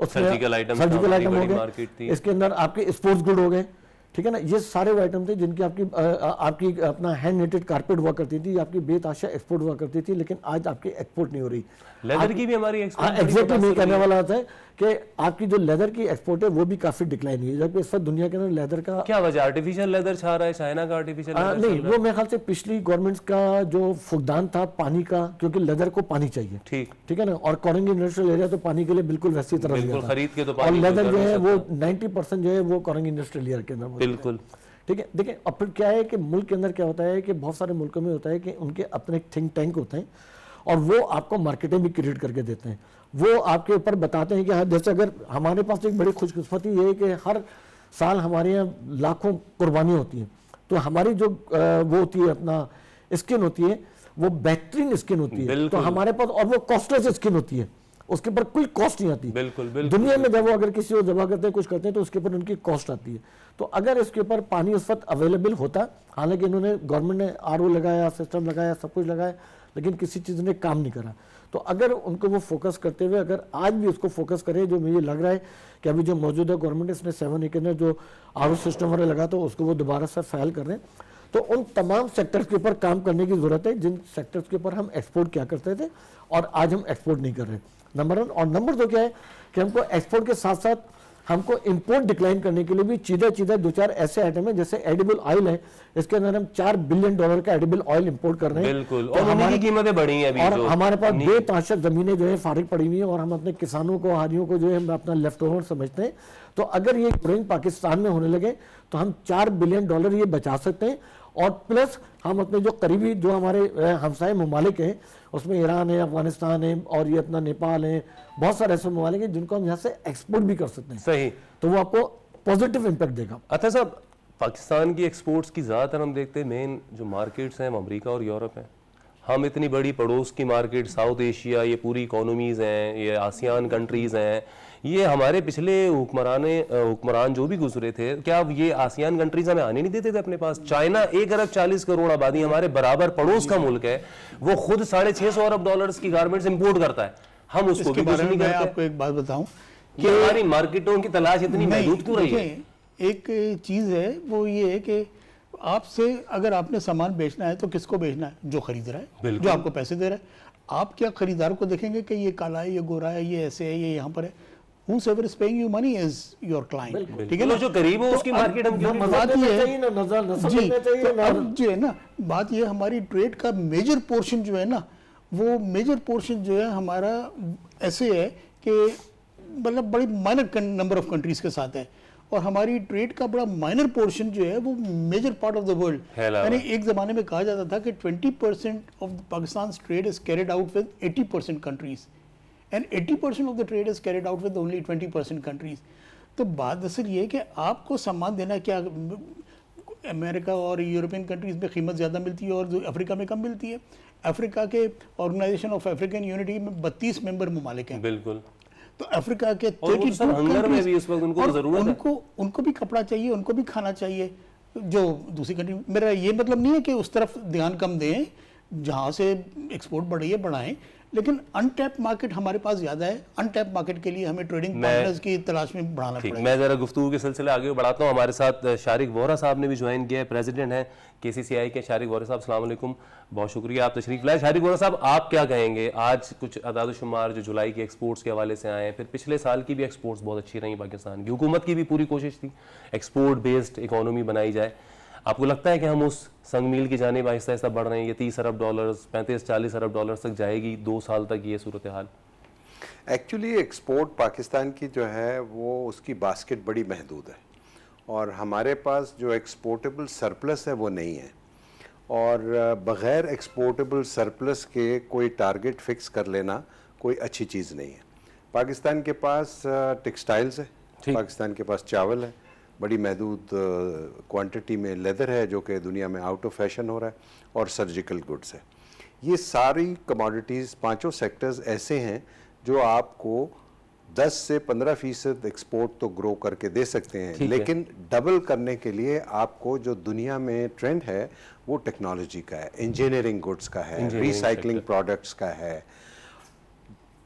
सर्जिकल आइटम हो गए, इसके अंदर आपके स्पोर्ट्स गुड हो गए, ठीक है ना, ये सारे वो आइटम थे जिनकी आपकी अपना हैंड नेटेड कारपेट हुआ करती थी, आपकी बेताशा एक्सपोर्ट हुआ करती थी, लेकिन आज आपकी एक्सपोर्ट नहीं हो रही। लेदर की भी हमारी एक्सपोर्ट एग्जैक्टली नहीं कहने वाला होता है कि आपकी जो लेदर की एक्सपोर्ट है वो भी काफी डिक्लाइन हुई है, जबकि इस वक्त दुनिया के अंदर लेदर का क्या वजह, आर्टिफिशियल लेदर छा रहा है, चाइना का आर्टिफिशियल नहीं, वो मेरे ख्याल से पिछली गवर्नमेंट का जो फुकदान था पानी का, क्योंकि लेदर को पानी चाहिए, ठीक है ना, और कोरिंग इंडस्ट्रियल एरिया तो पानी के लिए बिल्कुल वैसी तरह खरीद के, तो और लेदर जो है वो 90% जो है वो कोरिंग इंडस्ट्रियल एरिया के अंदर, बिल्कुल ठीक है। देखिए अब फिर क्या है कि मुल्क के अंदर क्या होता है कि बहुत सारे मुल्कों में होता है कि उनके अपने थिंक टैंक होते हैं और वो आपको मार्केटें भी क्रिएट करके देते हैं, वो आपके ऊपर बताते हैं कि जैसे अगर हमारे पास एक बड़ी खुशकिस्मती ये है कि हर साल हमारे यहाँ लाखों कुर्बानियाँ होती हैं, तो हमारी जो वो होती है अपना स्किन होती है वो बेहतरीन स्किन होती है, तो हमारे पास, और वो कॉस्टलेस स्किन होती है, उसके ऊपर कोई कॉस्ट नहीं आती। बिल्कुल बिल्कुल। दुनिया में जब वो अगर किसी को जमा करते हैं, कुछ करते हैं, तो उसके ऊपर उनकी कॉस्ट आती है। तो अगर इसके ऊपर पानी उस वक्त अवेलेबल होता, हालांकि इन्होंने गवर्नमेंट ने RO लगाया, सिस्टम लगाया, सब कुछ लगाया, लेकिन किसी चीज़ ने काम नहीं करा। तो अगर उनको वो फोकस करते हुए अगर आज भी उसको फोकस करें, जो मुझे लग रहा है कि अभी जो मौजूदा गवर्नमेंट इसने 7 एकड़ में जो RO सिस्टम वगैरह लगा, तो उसको वो दोबारा से फाइल कर रहे हैं। तो उन तमाम सेक्टर्स के ऊपर काम करने की जरूरत है जिन सेक्टर्स के ऊपर हम एक्सपोर्ट किया करते थे और आज हम एक्सपोर्ट नहीं कर रहे, नंबर 1। और नंबर 2 क्या है कि हमको एक्सपोर्ट के साथ साथ हमको इंपोर्ट डिक्लाइन करने के लिए भी चीज़ा 2-4 ऐसे आइटम है, जैसे एडिबल ऑयल है, इसके अंदर हम $4 बिलियन का एडिबल ऑयल इंपोर्ट कर रहे हैं। बिल्कुल, और हमारी कीमतें बढ़ी हैं अभी, और हमारे पास बेतहाशा जमीनें जो है फारिग पड़ी हुई है, और हम अपने किसानों को, हारियों को जो है हम अपना लेफ्ट ओवर समझते हैं। तो अगर ये ग्रोइंग पाकिस्तान में होने लगे तो हम $4 बिलियन ये बचा सकते हैं। और प्लस हम अपने जो करीबी जो हमारे हमसाए ममालिक हैं, उसमें ईरान है, अफगानिस्तान है, और ये अपना नेपाल है, बहुत सारे ऐसे ममालिक हैं जिनको हम यहाँ से एक्सपोर्ट भी कर सकते हैं। सही। तो वो आपको पॉजिटिव इम्पैक्ट देगा। अच्छा साहब, पाकिस्तान की एक्सपोर्ट्स की ज़्यादातर हम देखते हैं मेन जो मार्केट्स हैं वो अमेरिका और यूरोप हैं। हम इतनी बड़ी पड़ोस की मार्केट साउथ एशिया, ये पूरी इकोनॉमीज़ हैं, ये आसियान कंट्रीज़ हैं, ये हमारे पिछले हुक्मरान जो भी गुजरे थे, क्या ये आसियान कंट्रीज हमें आने नहीं देते थे अपने पास? चाइना 1 अरब 40 करोड़ आबादी, हमारे बराबर पड़ोस का मुल्क है, वो खुद $650 अरब की गारमेंट्स इंपोर्ट करता है, हम उसको भी कुछ नहीं करते। आपको एक बात बताऊं कि हमारी मार्केटों की तलाश इतनी महदूद क्यों रही है? एक चीज है, वो ये है कि आपसे अगर आपने सामान बेचना है तो किसको बेचना है? जो खरीद रहा है, जो आपको पैसे दे रहा है। आप क्या खरीदार को देखेंगे कि ये काला है, ये गोरा है, ये ऐसे है, ये यहाँ पर है? Whosoever is paying you money is your client, ठीक है ना? जो करीब हो उसकी मार्केट हम क्यों नहीं? बात ये है जी, तो अब जो है ना, बात ये हमारी ट्रेड का मेजर पोर्शन जो है ना, वो मेजर पोर्शन जो है हमारा ऐसे है कि मतलब बड़ी माइनर नंबर ऑफ कंट्रीज के साथ है, और हमारी ट्रेड का बड़ा माइनर पोर्शन जो है वो major part of the world. यानी एक जमाने में कहा जाता था कि 20% of Pakistan trade is carried out with 80% countries, and 80% of the trade is carried out with only 20% countries. तो बात दरअसल ये है कि आपको सामान देना, क्या अमेरिका और यूरोपियन कंट्रीज में कीमत ज़्यादा मिलती है और अफ्रीका में कम मिलती है? अफ्रीका के ऑर्गेनाइजेशन ऑफ अफ्रीकन यूनिटी में 32 मेंबर ममालिक हैं। बिल्कुल। तो अफ्रीका के 32 में भी इस वक्त उनको जरूरत है, उनको भी कपड़ा चाहिए, उनको भी खाना चाहिए, जो दूसरी कंट्री। मेरा ये मतलब नहीं है कि उस तरफ ध्यान कम दें, जहाँ से एक्सपोर्ट बढ़ी है बढ़ाएं, लेकिन अनटैप मार्केट हमारे पास ज़्यादा है। अनटैप मार्केट के लिए हमें ट्रेडिंग पार्टनर्स की तलाश में बढ़ाना पड़ेगा। मैं ज़रा गुफ्तगू के सिलसिले आगे बढ़ाता हूँ। हमारे साथ शारिक वोहरा साहब ने भी ज्वाइन किया है, प्रेसिडेंट हैं KCCI के। शारिक वोहरा साहब, अस्सलाम वालेकुम, बहुत शुक्रिया आप तशरीफ लाए। शारिक वोहरा साहब, आप क्या कहेंगे? आज कुछ अदाद शुमार जो जुलाई के एक्सपोर्ट्स के हवाले से आए हैं, फिर पिछले साल की भी एक्सपोर्ट्स बहुत अच्छी रही पाकिस्तान की, हुकूमत की भी पूरी कोशिश थी एक्सपोर्ट बेस्ड इकोनॉमी बनाई जाए। आपको लगता है कि हम उस संग मील की जानिब आहिस्ता आहिस्ता बढ़ रहे हैं? ये $30 अरब, $35-40 अरब तक जाएगी 2 साल तक ये सूरत हाल? एक्चुअली एक्सपोर्ट पाकिस्तान की जो है वो उसकी बास्केट बड़ी महदूद है, और हमारे पास जो एक्सपोर्टेबल सरप्लस है वो नहीं है, और बग़ैर एक्सपोर्टेबल सरप्लस के कोई टारगेट फिक्स कर लेना कोई अच्छी चीज़ नहीं है। पाकिस्तान के पास टेक्सटाइल्स है, पाकिस्तान के पास चावल है, बड़ी महदूद क्वांटिटी में लेदर है जो कि दुनिया में आउट ऑफ फैशन हो रहा है, और सर्जिकल गुड्स है। ये सारी कमोडिटीज़, पांचों सेक्टर्स ऐसे हैं जो आपको 10 से 15% एक्सपोर्ट तो ग्रो करके दे सकते हैं, लेकिन डबल करने के लिए आपको जो दुनिया में ट्रेंड है वो टेक्नोलॉजी का है, इंजीनियरिंग गुड्स का है, रिसाइकलिंग प्रोडक्ट्स का है।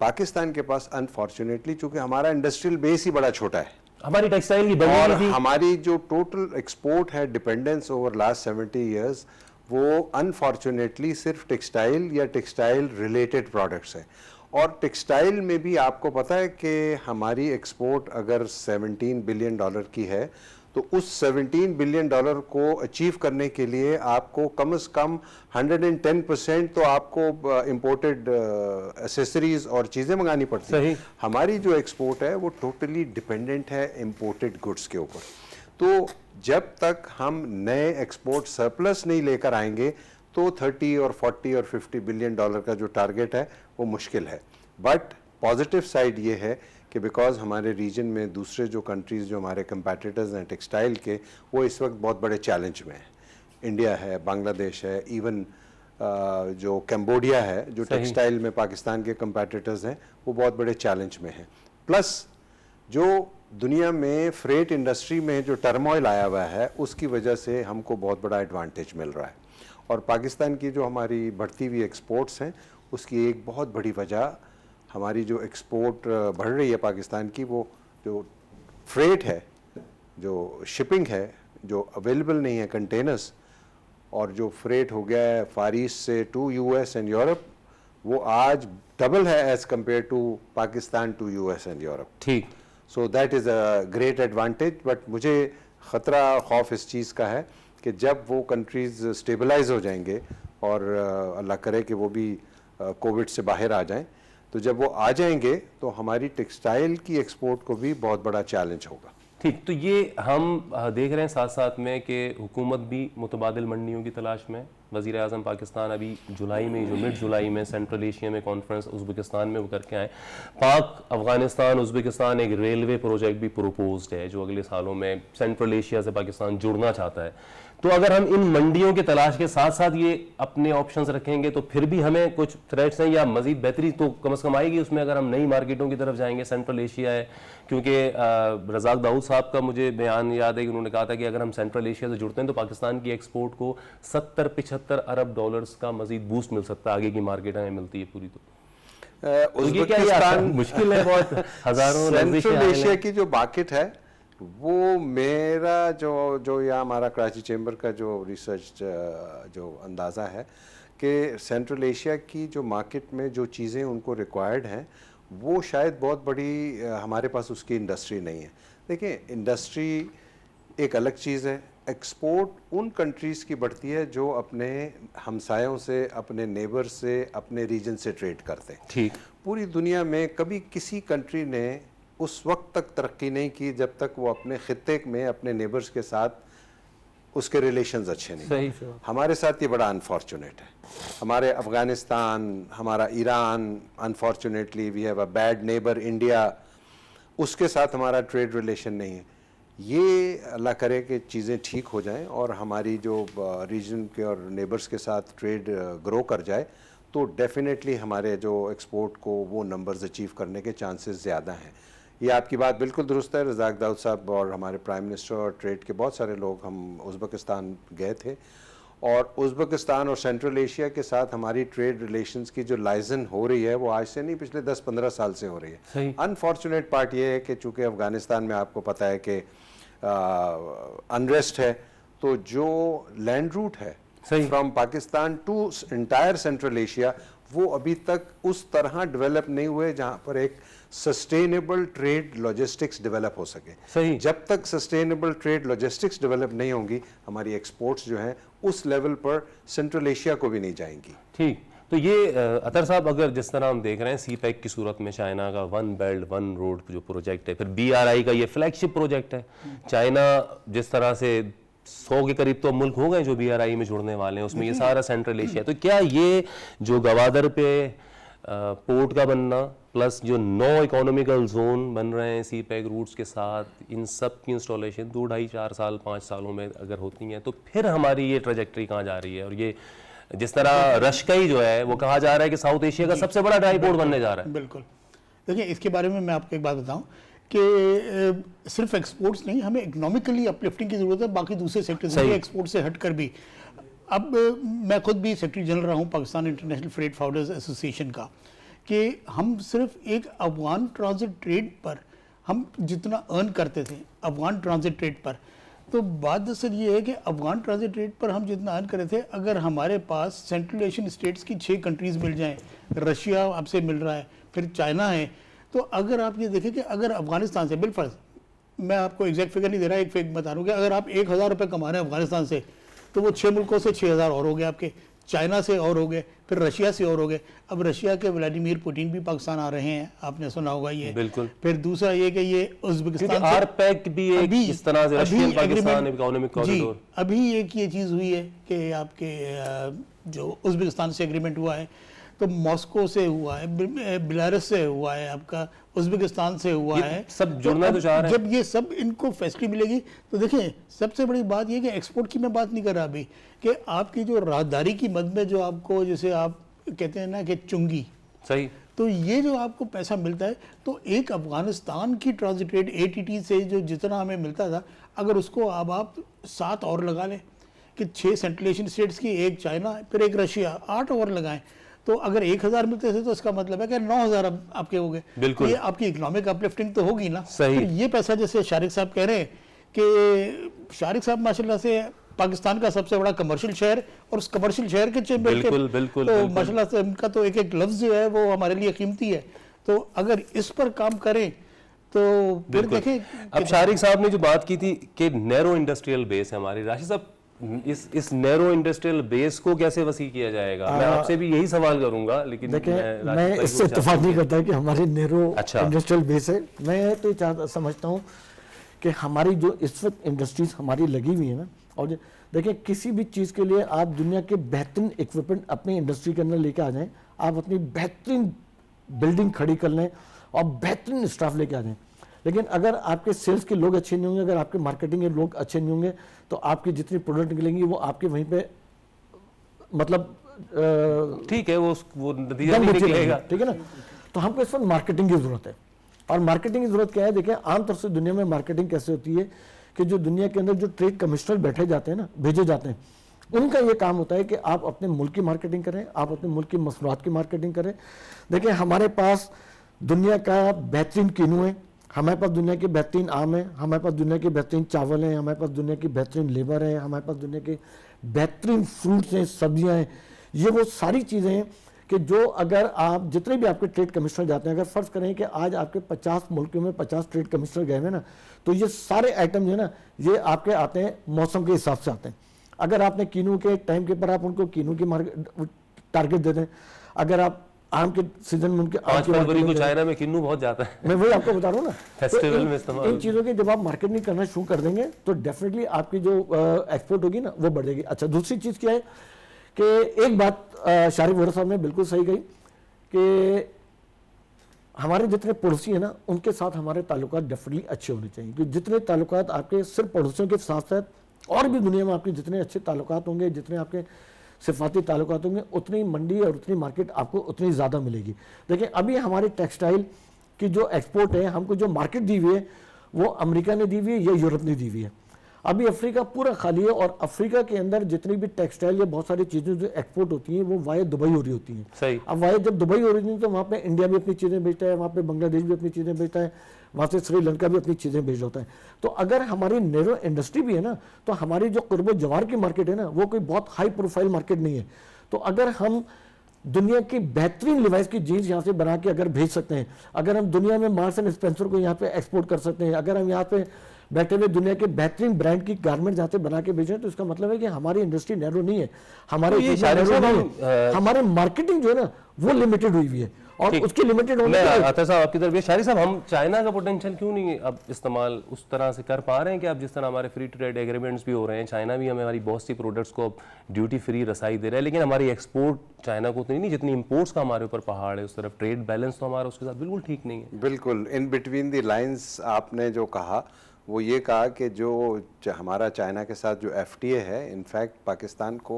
पाकिस्तान के पास अनफॉर्चुनेटली चूंकि हमारा इंडस्ट्रियल बेस ही बड़ा छोटा है, हमारी टेक्सटाइल की और हमारी जो टोटल एक्सपोर्ट है डिपेंडेंस ओवर लास्ट 70 इयर्स, वो अनफॉर्चुनेटली सिर्फ टेक्सटाइल या टेक्सटाइल रिलेटेड प्रोडक्ट्स है। और टेक्सटाइल में भी आपको पता है कि हमारी एक्सपोर्ट अगर $17 बिलियन की है, तो उस $17 बिलियन को अचीव करने के लिए आपको कम से कम 110% तो आपको इंपोर्टेड एसेसरीज और चीज़ें मंगानी पड़ती हैं। हमारी जो एक्सपोर्ट है वो टोटली डिपेंडेंट है इंपोर्टेड गुड्स के ऊपर। तो जब तक हम नए एक्सपोर्ट सरप्लस नहीं लेकर आएंगे तो 30 और 40 और 50 बिलियन डॉलर का जो टारगेट है वो मुश्किल है। बट पॉजिटिव साइड ये है कि बिकॉज हमारे रीजन में दूसरे जो कंट्रीज़ जो हमारे कंपेटिटर्स हैं टेक्सटाइल के, वो इस वक्त बहुत बड़े चैलेंज में हैं। इंडिया है, बांग्लादेश है, इवन जो कैम्बोडिया है, जो टेक्सटाइल में पाकिस्तान के कंपेटिटर्स हैं, वो बहुत बड़े चैलेंज में हैं। प्लस जो दुनिया में फ्रेट इंडस्ट्री में जो टर्मोइल आया हुआ है, उसकी वजह से हमको बहुत बड़ा एडवांटेज मिल रहा है। और पाकिस्तान की जो हमारी बढ़ती हुई एक्सपोर्ट्स हैं, उसकी एक बहुत बड़ी वजह हमारी जो एक्सपोर्ट बढ़ रही है पाकिस्तान की, वो जो फ्रेट है, जो शिपिंग है, जो अवेलेबल नहीं है कंटेनर्स, और जो फ्रेट हो गया है फार ईस्ट से टू यूएस एंड यूरोप, वो आज डबल है as compare to Pakistan to US and Europe. ठीक। So that is a great advantage. But मुझे ख़तरा खौफ इस चीज़ का है कि जब वो कंट्रीज़ स्टेबलाइज हो जाएंगे और अल्लाह करे कि वो भी कोविड से बाहर आ जाएं, तो जब वो आ जाएंगे तो हमारी टेक्सटाइल की एक्सपोर्ट को भी बहुत बड़ा चैलेंज होगा। ठीक, तो ये हम देख रहे हैं साथ साथ में कि हुकूमत भी मुतबादिल मंडियों की तलाश में। वज़ीर आज़म पाकिस्तान अभी जुलाई में, जो मिड जुलाई में सेंट्रल एशिया में कॉन्फ्रेंस उज़्बेकिस्तान में वो करके आए। पाक अफ़गानिस्तान उज़्बेकिस्तान एक रेलवे प्रोजेक्ट भी प्रपोज्ड है जो अगले सालों में सेंट्रल एशिया से पाकिस्तान जुड़ना चाहता है। तो अगर हम इन मंडियों की तलाश के साथ साथ ये अपने ऑप्शंस रखेंगे तो फिर भी हमें कुछ थ्रेट्स हैं या मजीद बेहतरी तो कम से कम आएगी उसमें, अगर हम नई मार्केटों की तरफ जाएंगे। सेंट्रल एशिया है, क्योंकि रज़ाक दाऊद साहब का मुझे बयान याद है कि उन्होंने कहा था कि अगर हम सेंट्रल एशिया से जुड़ते हैं तो पाकिस्तान की एक्सपोर्ट को 70-75 अरब डॉलर्स का मजीद बूस्ट मिल सकता है। आगे की मार्केट हमें मिलती है पूरी। तो ये क्या मुश्किल है बहुत। हजारों सेंट्रल एशिया की जो मार्केट है, वो मेरा जो या हमारा कराची चैम्बर का जो रिसर्च जो अंदाज़ा है कि सेंट्रल एशिया की जो मार्केट में जो चीज़ें उनको रिक्वायर्ड हैं, वो शायद बहुत बड़ी हमारे पास उसकी इंडस्ट्री नहीं है। देखिए, इंडस्ट्री एक अलग चीज़ है, एक्सपोर्ट उन कंट्रीज़ की बढ़ती है जो अपने हमसायों से, अपने नेबर से, अपने रीजन से ट्रेड करते हैं। ठीक। पूरी दुनिया में कभी किसी कंट्री ने उस वक्त तक तरक्की नहीं की जब तक वो अपने खित्ते में अपने नेबर्स के साथ उसके रिलेशंस अच्छे नहीं। सही। हमारे साथ ये बड़ा अनफॉर्चुनेट है। हमारे अफ़गानिस्तान, हमारा Iran, unfortunately we have a bad neighbour India, उसके साथ हमारा ट्रेड रिलेशन नहीं है। ये अल्लाह करे कि चीज़ें ठीक हो जाएं और हमारी जो रीजन के और नेबर्स के साथ ट्रेड ग्रो कर जाए, तो डेफिनेटली हमारे जो एक्सपोर्ट को वो नंबर्स अचीव करने के चांसेस ज़्यादा हैं। ये आपकी बात बिल्कुल दुरुस्त है। रज़ाक दाऊद साहब और हमारे प्राइम मिनिस्टर और ट्रेड के बहुत सारे लोग, हम उज़्बेकिस्तान गए थे, और उज़्बेकिस्तान और सेंट्रल एशिया के साथ हमारी ट्रेड रिलेशंस की जो लाइजन हो रही है, वो आज से नहीं, पिछले 10-15 साल से हो रही है। अनफॉर्चुनेट पार्ट ये है कि चूँकि अफ़गानिस्तान में आपको पता है कि अनरेस्ट है, तो जो लैंड रूट है from Pakistan to entire central Asia, वो अभी तक उस तरह डेवलप नहीं हुए जहाँ पर एक सस्टेनेबल ट्रेड लॉजिस्टिक्स डेवलप हो सके। सही। जब तक सस्टेनेबल ट्रेड लॉजिस्टिक्स डेवलप नहीं होंगी, हमारी एक्सपोर्ट्स जो हैं उस लेवल पर सेंट्रल एशिया को भी नहीं जाएंगी। ठीक। तो ये अतर साहब, अगर जिस तरह हम देख रहे हैं सी पैक की सूरत में चाइना का वन बेल्ट वन रोड जो प्रोजेक्ट है, फिर BRI का ये फ्लैगशिप प्रोजेक्ट है। चाइना जिस तरह से 100 के करीब तो मुल्क हो गए जो BRI में जुड़ने वाले हैं, उसमें ये सारा सेंट्रल एशिया। तो क्या ये जो गवादर पे पोर्ट का बनना प्लस जो 9 इकोनॉमिकल जोन बन रहे हैं सी पैक रूट्स के साथ, इन सब की इंस्टॉलेशन 2, 2.5, 4 साल 5 सालों में अगर होती हैं, तो फिर हमारी ये ट्रेजेक्ट्री कहाँ जा रही है? और ये जिस तरह रश्कई जो है वो कहा जा रहा है कि साउथ एशिया का सबसे बड़ा ड्राई पोर्ट बनने जा रहा है। बिल्कुल। देखिए, इसके बारे में मैं आपको एक बात बताऊं कि सिर्फ एक्सपोर्ट्स नहीं, हमें इकोनॉमिकली अपलिफ्टिंग की जरूरत है, बाकी दूसरे सेक्टर्स में एक्सपोर्ट से हटकर भी। अब मैं खुद भी सेक्रेटरी जनरल रहा हूँ Pakistan international freight forwarders association का, कि हम सिर्फ एक अफगान ट्रांजिट ट्रेड पर हम जितना अर्न करते थे अफगान ट्रांजिट ट्रेड पर, तो बात दरअसल ये है कि अफगान ट्रांजिट रेट पर हम जितना अर्न करे थे, अगर हमारे पास सेंट्रल एशियन स्टेट्स की 6 कंट्रीज़ मिल जाएं, रशिया आपसे मिल रहा है, फिर चाइना है, तो अगर आप ये देखें कि अगर अफगानिस्तान से बिलफर्ज, मैं आपको एग्जैक्ट फिगर नहीं दे रहा, एक फिगर बता रहा हूँ कि अगर आप 1000 रुपये कमा रहे हैं अफगानिस्तान से, तो वो 6 मुल्कों से 6000 और हो गए आपके, चाइना से और हो गए, फिर रशिया से और हो गए। अब रशिया के व्लादिमीर पुतिन भी पाकिस्तान आ रहे हैं, आपने सुना होगा ये। बिल्कुल। फिर दूसरा ये कि ये उज़्बेकिस्तान से RPEC भी एक इस तरह से रशियन पाकिस्तान इकोनॉमिक कॉरिडोर, अभी एक ये चीज़ हुई है कि आपके जो उज़्बेकिस्तान से एग्रीमेंट हुआ है, तो मॉस्को से हुआ है, बेलारूस से हुआ है, आपका उज्बेकिस्तान से हुआ ये है। सब जुड़ना तो चाह रहे हैं। जब ये सब इनको फैसिलिटी मिलेगी तो देखें, सबसे बड़ी बात ये कि एक्सपोर्ट की मैं बात नहीं कर रहा अभी, कि आपकी जो राजदारी की मद में जो आपको, जैसे आप कहते हैं ना कि चुंगी, सही, तो ये जो आपको पैसा मिलता है, तो एक अफगानिस्तान की ट्रांजिट रेट ATT से जो जितना हमें मिलता था, अगर उसको अब आप 7 और लगा लें कि 6 सेंट्रल एशियन स्टेट्स की, एक चाइना, फिर एक रशिया, 8 और लगाएं, तो अगर 1000 मिलते थे तो इसका मतलब है कि 9000 अब आपके हो गए। बिल्कुल। ये आपकी इकोनॉमिक अपलिफ्टिंग तो होगी ना। सही। फिर ये पैसा, जैसे शारिक साहब कह रहे हैं कि शारिक साहब माशाल्लाह से पाकिस्तान का सबसे बड़ा कमर्शियल शहर, और उस कमर्शियल शहर के चेंबर के बिल्कुल, बिल्कुल, तो बिल्कुल। माशाल्लाह से उनका तो एक एक लफ्ज जो है वो हमारे लिए कीमती है। तो अगर इस पर काम करें तो फिर बिल्कुल। देखें अब शारिक साहब ने जो बात की थी कि नैरो इंडस्ट्रियल बेस है हमारी, राशिद साहब इस नैरो इंडस्ट्रियल बेस को कैसे वसी किया जाएगा? मैं आपसे भी यही सवाल करूंगा, लेकिन देखिए राशिद मैं भाई को इससे विचार इत्तेफाक नहीं दीजिए। करता कि हमारी नैरो अच्छा। इंडस्ट्रियल बेस है। मैं तो समझता हूँ कि हमारी जो इस वक्त इंडस्ट्रीज हमारी लगी हुई है ना, और देखिए किसी भी चीज़ के लिए आप दुनिया के बेहतरीन इक्विपमेंट अपनी इंडस्ट्री के अंदर लेके आ जाएं, आप अपनी बेहतरीन बिल्डिंग खड़ी कर लें और बेहतरीन स्टाफ लेके आ जाएं, लेकिन अगर आपके सेल्स के लोग अच्छे नहीं होंगे, अगर आपके मार्केटिंग के लोग अच्छे नहीं होंगे, तो आपकी जितनी प्रोडक्ट निकलेंगी वो आपके वहीं पे मतलब ठीक है, वो नतीजा दम नहीं बचे निकलेगा। रहेंगे, ठीक है ना। तो हमको इस वक्त मार्केटिंग की जरूरत है, और मार्केटिंग की जरूरत क्या है? देखिए आमतौर से दुनिया में मार्केटिंग कैसे होती है कि जो दुनिया के अंदर जो ट्रेड कमिश्नर बैठे जाते हैं ना, भेजे जाते हैं, उनका ये काम होता है कि आप अपने मुल्क की मार्केटिंग करें, आप अपने मुल्क की मसनूआत की मार्केटिंग करें। देखिए हमारे पास दुनिया का बेहतरीन किनू है, हमारे पास दुनिया के बेहतरीन आम है, हमारे पास दुनिया के बेहतरीन चावल हैं, हमारे पास दुनिया की बेहतरीन लेबर है, हमारे पास दुनिया के बेहतरीन फ्रूट्स हैं, सब्जियां हैं। ये वो सारी चीज़ें हैं कि जो अगर आप जितने भी आपके ट्रेड कमिश्नर जाते हैं, अगर फ़र्ज़ करें कि आज आपके 50 मुल्कों में 50 ट्रेड कमिश्नर गए हैं ना, तो ये सारे आइटम जो है ना, ये आपके आते हैं मौसम के हिसाब से आते हैं। अगर आपने कीनू के टाइम के ऊपर आप उनको कीनू की टारगेट दे दें, अगर आप आम के सीजन में उनके 5 फरवरी को चाइना में किन्नू बहुत जाता है, मैं वही आपको बता रहा हूँ ना, फेस्टिवल में इस्तेमाल। इन चीज़ों की जब आप मार्केटिंग करना शुरू कर देंगे तो डेफिनेटली आपकी जो एक्सपोर्ट होगी ना वो बढ़ जाएगी। अच्छा, दूसरी चीज़ क्या है कि एक बात शारिक वोरा साहब ने बिल्कुल सही कही कि हमारे जितने पड़ोसी हैं ना, उनके साथ हमारे ताल्लुकात डेफिनेटली अच्छे होने चाहिए, क्योंकि जितने ताल्लुकात आपके सिर्फ पड़ोसियों के साथ साथ और भी दुनिया में आपके जितने अच्छे ताल्लुकात होंगे, जितने आपके सिफाती ताल्लुकात होंगे, उतनी मंडी और उतनी मार्केट आपको उतनी ज़्यादा मिलेगी। देखिए अभी हमारे टेक्सटाइल की जो एक्सपोर्ट है, हमको जो मार्केट दी हुई है वो अमेरिका ने दी हुई है या यूरोप ने दी हुई है। अभी अफ्रीका पूरा खाली है, और अफ्रीका के अंदर जितनी भी टेक्सटाइल या बहुत सारी चीज़ें जो एक्सपोर्ट होती हैं वो वाया दुबई हो रही होती हैं। सही। अब वाया जब दुबई हो रही थी तो वहाँ पे इंडिया भी अपनी चीज़ें बेचता है, वहाँ पे बांग्लादेश भी अपनी चीज़ें बेचता है, वहाँ से श्रीलंका भी अपनी चीज़ें बेच होता है। तो अगर हमारी नैरो इंडस्ट्री भी है ना, तो हमारी जो कुर्बो जवार की मार्केट है ना, वो कोई बहुत हाई प्रोफाइल मार्केट नहीं है। तो अगर हम दुनिया की बेहतरीन लिवाइस की जीन्स यहाँ से बना के अगर भेज सकते हैं, अगर हम दुनिया में मार्क्स एंड स्पेंसर को यहाँ पे एक्सपोर्ट कर सकते हैं, अगर हम यहाँ पे बैठे हुए दुनिया के बेहतरीन ब्रांड की गारमेंट जहाँ से बना के भेजें, तो इसका मतलब है कि हमारी इंडस्ट्री नैरो नहीं है, हमारे तो ये शारिक नैरो साहब नहीं है, हमारे मार्केटिंग जो है ना वो लिमिटेड हुई हुई है, और ठीक। उसकी लिमिटेड होने मैं के आता साहब आपकी तरफ, ये शारिक साहब हम चाइना का पोटेंशियल क्यों नहीं अब इस्तेमाल उस तरह से कर पा रहे हैं कि अब जिस तरह हमारे फ्री ट्रेड एग्रीमेंट्स भी हो रहे हैं, चाइना भी हमें हमारी बहुत सी प्रोडक्ट्स को अब ड्यूटी फ्री रसाई दे रहा है, लेकिन हमारी एक्सपोर्ट चाइना को उतनी नहीं जितनी इंपोर्ट्स का हमारे ऊपर पहाड़ है, उस तरफ ट्रेड बैलेंस तो हमारा उसके साथ बिल्कुल ठीक नहीं है। बिल्कुल इन बिटवीन द लाइंस आपने जो कहा वो ये कहा कि जो हमारा चाइना के साथ जो FTA है, इनफैक्ट पाकिस्तान को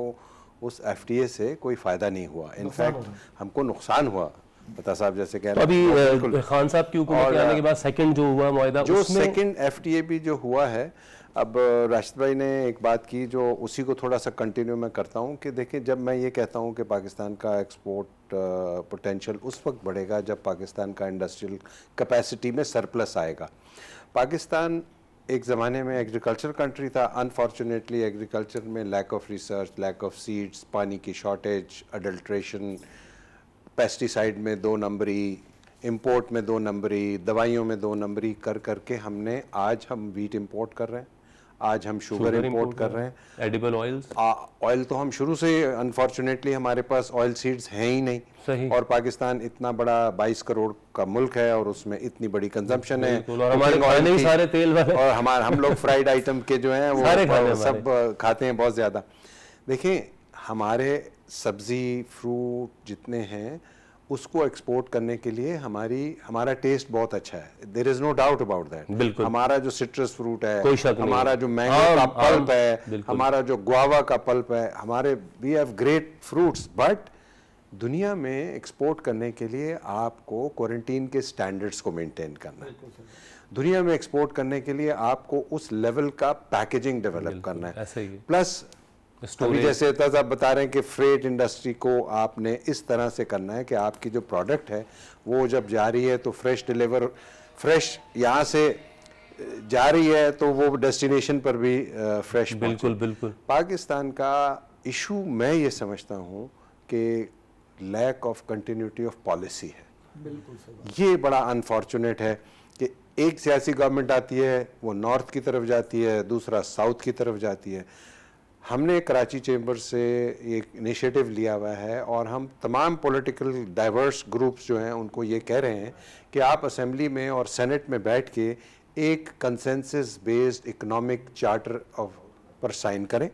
उस FTA से कोई फ़ायदा नहीं हुआ, इनफैक्ट हमको नुकसान हुआ। बता साहब जैसे कह रहे हैं अभी खान साहब की हुकूमत के आने के बाद सेकंड जो हुआ मुआहदा, जो उसमें सेकंड FTA भी जो हुआ है, अब राशिद भाई ने एक बात की जो उसी को थोड़ा सा कंटिन्यू मैं करता हूँ कि देखिए, जब मैं ये कहता हूँ कि पाकिस्तान का एक्सपोर्ट पोटेंशियल उस वक्त बढ़ेगा जब पाकिस्तान का इंडस्ट्रियल कैपेसिटी में सरप्लस आएगा। पाकिस्तान एक ज़माने में एग्रीकल्चर कंट्री था, अनफॉर्चुनेटली एग्रीकल्चर में lack of research, lack of seeds, पानी की शॉर्टेज, अडल्ट्रेशन, पेस्टिसाइड में 2 नंबरी, इंपोर्ट में 2 नंबरी, दवाइयों में 2 नंबरी कर करके हमने आज हम वीट इंपोर्ट कर रहे हैं, आज हम शुगर इंपोर्ट कर रहे हैं, एडिबल ऑयल्स, ऑयल तो हम शुरू से अनफॉर्चुनेटली हमारे पास ऑयल सीड्स हैं ही नहीं। सही। और पाकिस्तान इतना बड़ा 22 करोड़ का मुल्क है और उसमें इतनी बड़ी कंजम्पशन है, और हमारे खाने ही सारे तेल वाले, और हम लोग फ्राइड आइटम के जो हैं सारे खाने वो सब खाते हैं बहुत ज़्यादा। देखिए हमारे सब्जी फ्रूट जितने हैं उसको एक्सपोर्ट करने के लिए हमारा टेस्ट बहुत अच्छा है, there is no doubt about that. बिल्कुल। हमारा जो सिट्रस फ्रूट है, कोई शक नहीं हमारा है। जो मैंगो का पल्प है, बिल्कुल। हमारा जो गुआवा का पल्प है, हमारे we have great fruits, but दुनिया में एक्सपोर्ट करने के लिए आपको क्वारंटीन के स्टैंडर्ड्स को मेंटेन करना है। दुनिया में एक्सपोर्ट करने के लिए आपको उस लेवल का पैकेजिंग डेवलप करना है। ऐसे ही प्लस अभी जैसे आप बता रहे हैं कि फ्रेट इंडस्ट्री को आपने इस तरह से करना है कि आपकी जो प्रोडक्ट है वो जब जा रही है तो फ्रेश यहाँ से जा रही है तो वो डेस्टिनेशन पर भी फ्रेश। बिल्कुल बिल्कुल। पाकिस्तान का इशू मैं ये समझता हूँ कि lack of continuity of policy है। बिल्कुल सही। ये बड़ा अनफॉर्चुनेट है कि एक सियासी गवर्नमेंट आती है, वो नॉर्थ की तरफ जाती है, दूसरा साउथ की तरफ जाती है। हमने कराची चेंबर से एक इनिशिएटिव लिया हुआ है और हम तमाम पॉलिटिकल डाइवर्स ग्रुप्स जो हैं उनको ये कह रहे हैं कि आप असेंबली में और सेनेट में बैठ के एक कंसेंसस बेस्ड इकोनॉमिक चार्टर पर साइन करें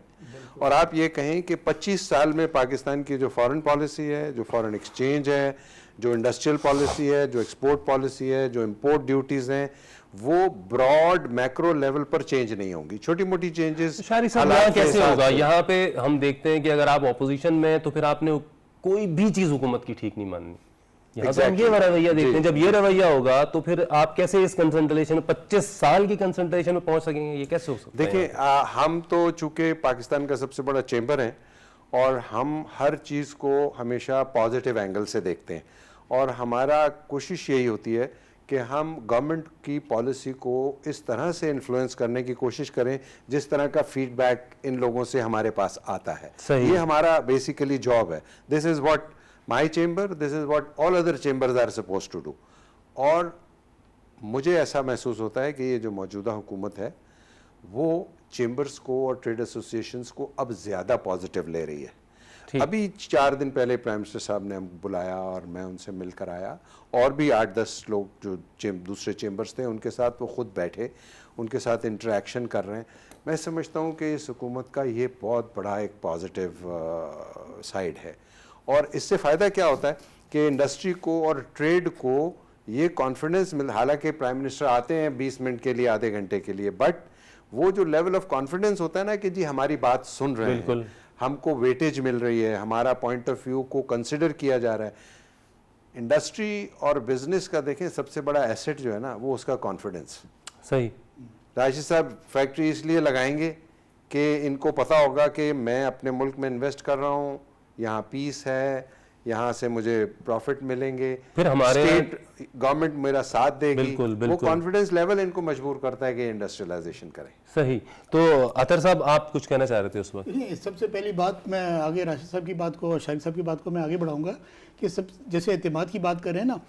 और आप ये कहें कि 25 साल में पाकिस्तान की जो फॉरेन पॉलिसी है, जो फॉरेन एक्सचेंज है, जो इंडस्ट्रियल पॉलिसी है, जो एक्सपोर्ट पॉलिसी है, जो इंपोर्ट ड्यूटीज़ हैं, वो ब्रॉड मैक्रो लेवल पर चेंज नहीं होंगी। छोटी मोटी चेंजेस शारी साहब यहाँ कैसे होगा? यहाँ पे हम देखते हैं कि अगर आप ऑपोजिशन में हैं तो फिर आपने कोई भी चीज हुकूमत की ठीक नहीं माननी। यहाँ तो हम ये रवैया देखते हैं, जब ये रवैया होगा तो फिर आप कैसे इस कंसंट्रेशन 25 साल की कंसंट्रेशन में पहुंच सकेंगे? ये कैसे हो सकता है? देखिए हम तो चूंकि पाकिस्तान का सबसे बड़ा चेंबर है और हम हर चीज़ को हमेशा पॉजिटिव एंगल से देखते हैं और हमारा कोशिश यही होती है कि हम गवर्नमेंट की पॉलिसी को इस तरह से इन्फ्लुएंस करने की कोशिश करें जिस तरह का फीडबैक इन लोगों से हमारे पास आता है। ये हमारा बेसिकली जॉब है। This is what my chamber, this is what all other chambers are supposed to do. और मुझे ऐसा महसूस होता है कि ये जो मौजूदा हुकूमत है वो चेंबर्स को और ट्रेड एसोसिएशंस को अब ज़्यादा पॉजिटिव ले रही है। अभी 4 दिन पहले प्राइम मिनिस्टर साहब ने हमको बुलाया और मैं उनसे मिलकर आया और भी 8-10 लोग जो दूसरे चेंबर्स थे उनके साथ वो खुद बैठे, उनके साथ इंटरेक्शन कर रहे हैं। मैं समझता हूँ कि इस हुकूमत का ये बहुत बड़ा एक पॉजिटिव साइड है और इससे फ़ायदा क्या होता है कि इंडस्ट्री को और ट्रेड को ये कॉन्फिडेंस मिल, हालांकि प्राइम मिनिस्टर आते हैं 20 मिनट के लिए, आधे घंटे के लिए, बट वो जो लेवल ऑफ कॉन्फिडेंस होता है ना कि जी हमारी बात सुन रहे हैं, हमको वेटेज मिल रही है, हमारा पॉइंट ऑफ व्यू को कंसिडर किया जा रहा है। इंडस्ट्री और बिजनेस का देखें सबसे बड़ा एसेट जो है ना वो उसका कॉन्फिडेंस। सही। राशिद साहब फैक्ट्री इसलिए लगाएंगे कि इनको पता होगा कि मैं अपने मुल्क में इन्वेस्ट कर रहा हूँ, यहाँ पीस है, यहाँ से मुझे प्रॉफिट मिलेंगे, फिर हमारे स्टेट गवर्नमेंट मेरा साथ देगी। बिल्कुल, बिल्कुल। वो कॉन्फिडेंस लेवल इनको मजबूर करता है कि इंडस्ट्रियलाइजेशन करें। सही। तो अतर साहब आप कुछ कहना चाह रहे थे उस वक्त? सबसे पहली बात मैं आगे राशिद साहब की बात को और शारिक साहब की बात को मैं आगे बढ़ाऊंगा कि सब जैसे एतमाद की बात कर रहे हैं ना,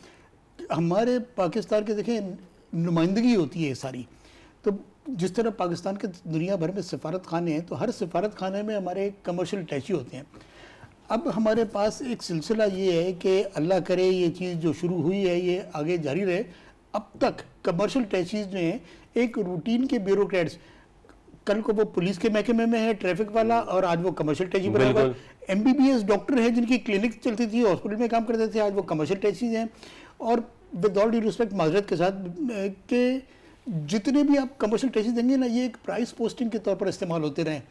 हमारे पाकिस्तान के देखें नुमाइंदगी होती है सारी, तो जिस तरह पाकिस्तान के दुनिया भर में सफारत खाने हैं तो हर सफारत खाने में हमारे कमर्शियल अटैची होते हैं। अब हमारे पास एक सिलसिला ये है कि अल्लाह करे ये चीज़ जो शुरू हुई है ये आगे जारी रहे। अब तक कमर्शियल अटैचीज जो हैं एक रूटीन के ब्यूरोक्रेट्स, कल को वो पुलिस के महकमे में है ट्रैफिक वाला और आज वो कमर्शियल अटैची बना हुआ है। MBBS डॉक्टर है जिनकी क्लिनिक चलती थी, हॉस्पिटल में काम करते थे, आज वो कमर्शियल अटैचीज हैं। और विद ऑल ड्यू रिस्पेक्ट माजरत के साथ कि जितने भी आप कमर्शियल अटैचीज देंगे ना ये एक प्राइस पोस्टिंग के तौर पर इस्तेमाल होते रहें।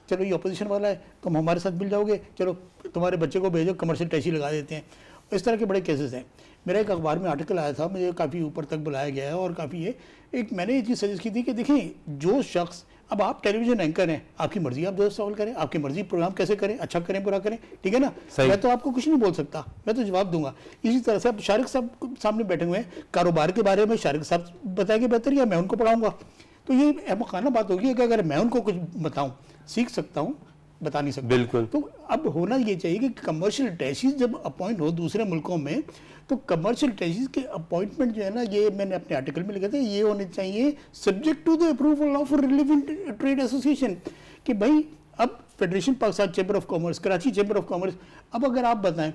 चलो ये अपोजिशन वाला है, तुम हमारे साथ मिल जाओगे, चलो तुम्हारे बच्चे को भेजो, कमर्शियल टैक्सी लगा देते हैं। इस तरह के बड़े केसेस हैं। मेरा एक अखबार में आर्टिकल आया था, मुझे काफ़ी ऊपर तक बुलाया गया है और काफ़ी है। एक मैंने ये चीज़ सजेस्ट की थी कि देखें जो शख्स, अब आप टेलीविजन एंकर हैं, आपकी मर्जी आप जो सवाल करें, आपकी मर्जी प्रोग्राम कैसे करें, अच्छा करें बुरा करें, ठीक है ना, मैं तो आपको कुछ नहीं बोल सकता, मैं तो जवाब दूंगा। इसी तरह से अब शारिक साहब सामने बैठे हुए हैं, कारोबार के बारे में शारिक साहब बताएंगे बेहतर या मैं उनको पढ़ाऊँगा, तो ये अहमकाना बात होगी कि अगर मैं उनको कुछ बताऊँ, सीख सकता हूँ, बता नहीं सकता। बिल्कुल। तो अब होना ये चाहिए कि कमर्शियल अटैचीज जब अपॉइंट हो दूसरे मुल्कों में तो कमर्शियल अटैचीज के अपॉइंटमेंट जो है ना, ये मैंने अपने आर्टिकल में लिखा था, ये होने चाहिए subject to the approval of relevant trade association. कि भाई अब federation Pakistan chamber of commerce, Karachi chamber of commerce, अब अगर आप बताएं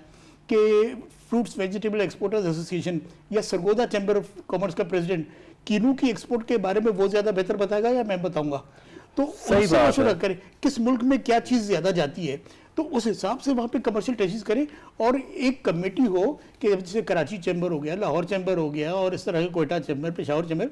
कि फ्रूट्स वेजिटेबल एक्सपोर्टर्स एसोसिएशन या सरगोदा चैम्बर ऑफ कॉमर्स का प्रेसिडेंट कीनू की एक्सपोर्ट के बारे में वो ज़्यादा बेहतर बताएगा या मैं बताऊँगा? तो सही उससे बात मशवरा है। करें किस मुल्क में क्या चीज़ ज़्यादा जाती है, तो उस हिसाब से वहाँ पे कमर्शियल टैक्सेस करें। और एक कमेटी हो कि जैसे कराची चैम्बर हो गया, लाहौर चैम्बर हो गया, और इस तरह के कोयटा चैम्बर, पेशावर चैम्बर,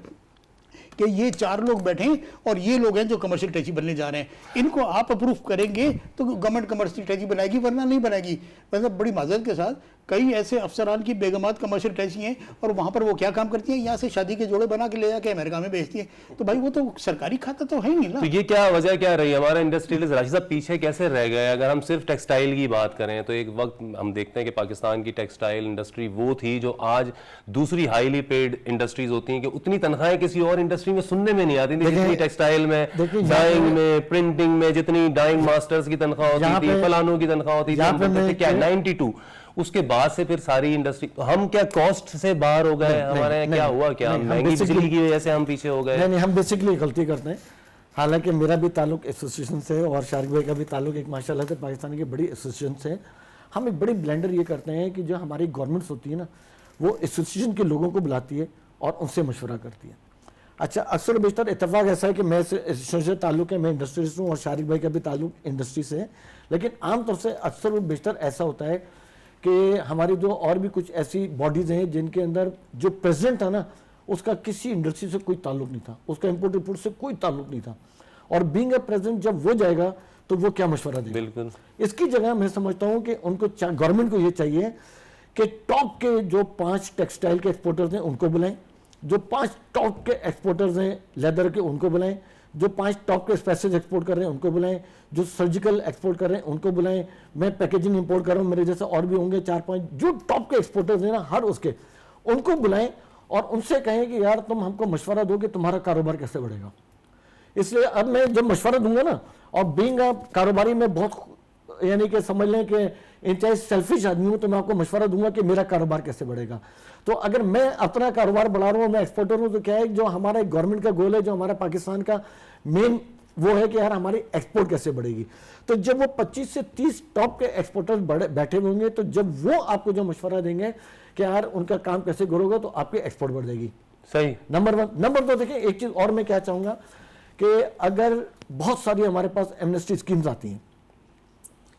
कि ये 4 लोग बैठे और ये लोग हैं जो कमर्शियल टैक्सी बनने जा रहे हैं, इनको आप अप्रूव करेंगे तो गवर्नमेंट कमर्शियल टैक्सी बनाएगी, वरना नहीं बनाएगी। मतलब बड़ी माजरत के साथ कई ऐसे अफसरान की बेगमात कमर्शियल टैक्सी हैं, और वहाँ पर वो क्या काम करती हैं, यहाँ से शादी के जोड़े बना के ले जाके अमेरिका में बेचती हैं। तो भाई वो तो सरकारी खाता तो है ही नहीं ना। तो ये क्या वजह क्या रही हमारा इंडस्ट्रियलिस्ट राशिद साहब पीछे कैसे रह गए? अगर हम सिर्फ टेक्सटाइल की बात करें तो एक वक्त हम देखते हैं कि पाकिस्तान की टेक्सटाइल इंडस्ट्री वो थी जो आज दूसरी हाईली पेड इंडस्ट्रीज होती हैं कि उतनी तनख्वाहें किसी और इंडस्ट्री में सुनने में नहीं आती थी जितनी टेक्सटाइल में, डाइंग में, प्रिंटिंग में जितनी डाइंग मास्टर्स की तनख्वाह होती थी, फलानों की तनख्वाह होती थी। क्या 92 उसके बाद से फिर सारी इंडस्ट्री, हम क्या कॉस्ट से बाहर हो गए? हमारे यहाँ क्या हुआ? क्या महंगी बिजली की वजह से हम पीछे हो गए? नहीं, हम बेसिकली गलती करते हैं। हालांकि मेरा भी ताल्लुक एसोसिएशन से और शारिक भाई का भी ताल्लुक एक माशाल्लाह से पाकिस्तान की बड़ी एसोसिएशन से। हम एक बड़ी ब्लेंडर ये करते हैं कि जो हमारी गवर्नमेंट्स होती है ना, वो एसोसिएशन के लोगों को बुलाती है और उनसे मशवरा करती है। अच्छा, अक्सर बेशतर इत्तेफाक ऐसा है कि मैं एसोसिएशन से ताल्लुक है, मैं इंडस्ट्रीज हूँ, और शारिक भाई का भी ताल्लुक इंडस्ट्री से है। लेकिन आमतौर से अक्सर और बेशतर ऐसा होता है कि हमारी जो और भी कुछ ऐसी बॉडीज़ हैं जिनके अंदर जो प्रेसिडेंट था ना, उसका किसी इंडस्ट्री से कोई ताल्लुक नहीं था, उसका इंपोर्ट इंपोर्ट से कोई ताल्लुक नहीं था। और बीइंग अ प्रेसिडेंट जब वो जाएगा तो वो क्या मशवरा देगा? बिल्कुल। इसकी जगह मैं समझता हूँ कि उनको गवर्नमेंट को ये चाहिए कि टॉप के जो 5 टेक्सटाइल के एक्सपोर्टर्स हैं उनको बुलाएं, जो 5 टॉप के एक्सपोर्टर्स हैं लेदर के उनको बुलाएं, जो 5 टॉप के स्पेसिस एक्सपोर्ट कर रहे हैं उनको बुलाएं, जो सर्जिकल एक्सपोर्ट कर रहे हैं उनको बुलाएं, मैं पैकेजिंग इंपोर्ट कर रहा हूँ, मेरे जैसे और भी होंगे 4-5 जो टॉप के एक्सपोर्टर्स हैं ना, हर उसके उनको बुलाएं और उनसे कहें कि यार तुम हमको मशवरा दो कि तुम्हारा कारोबार कैसे बढ़ेगा। इसलिए अब मैं जब मशवरा दूंगा ना, और बीइंग कारोबारी में बहुत यानी कि समझ लें कि इंचाहे सेल्फिश आदमी हूं, तो मैं आपको मशवरा दूंगा कि मेरा कारोबार कैसे बढ़ेगा। तो अगर मैं अपना कारोबार बढ़ा रहा हूँ, मैं एक्सपोर्टर हूँ, तो क्या है जो हमारा गवर्नमेंट का गोल है, जो हमारा पाकिस्तान का मेन वो है कि यार हमारी एक्सपोर्ट कैसे बढ़ेगी। तो जब वो 25 से 30 टॉप के एक्सपोर्टर्स बैठे होंगे, तो जब वो आपको जो मशवरा देंगे कि यार उनका काम कैसे करोगे, तो आपकी एक्सपोर्ट बढ़ जाएगी। सही। नंबर 1। नंबर 2 देखिए, एक चीज और मैं क्या चाहूंगा कि अगर बहुत सारी हमारे पास एमनेस्टी स्कीम्स आती हैं,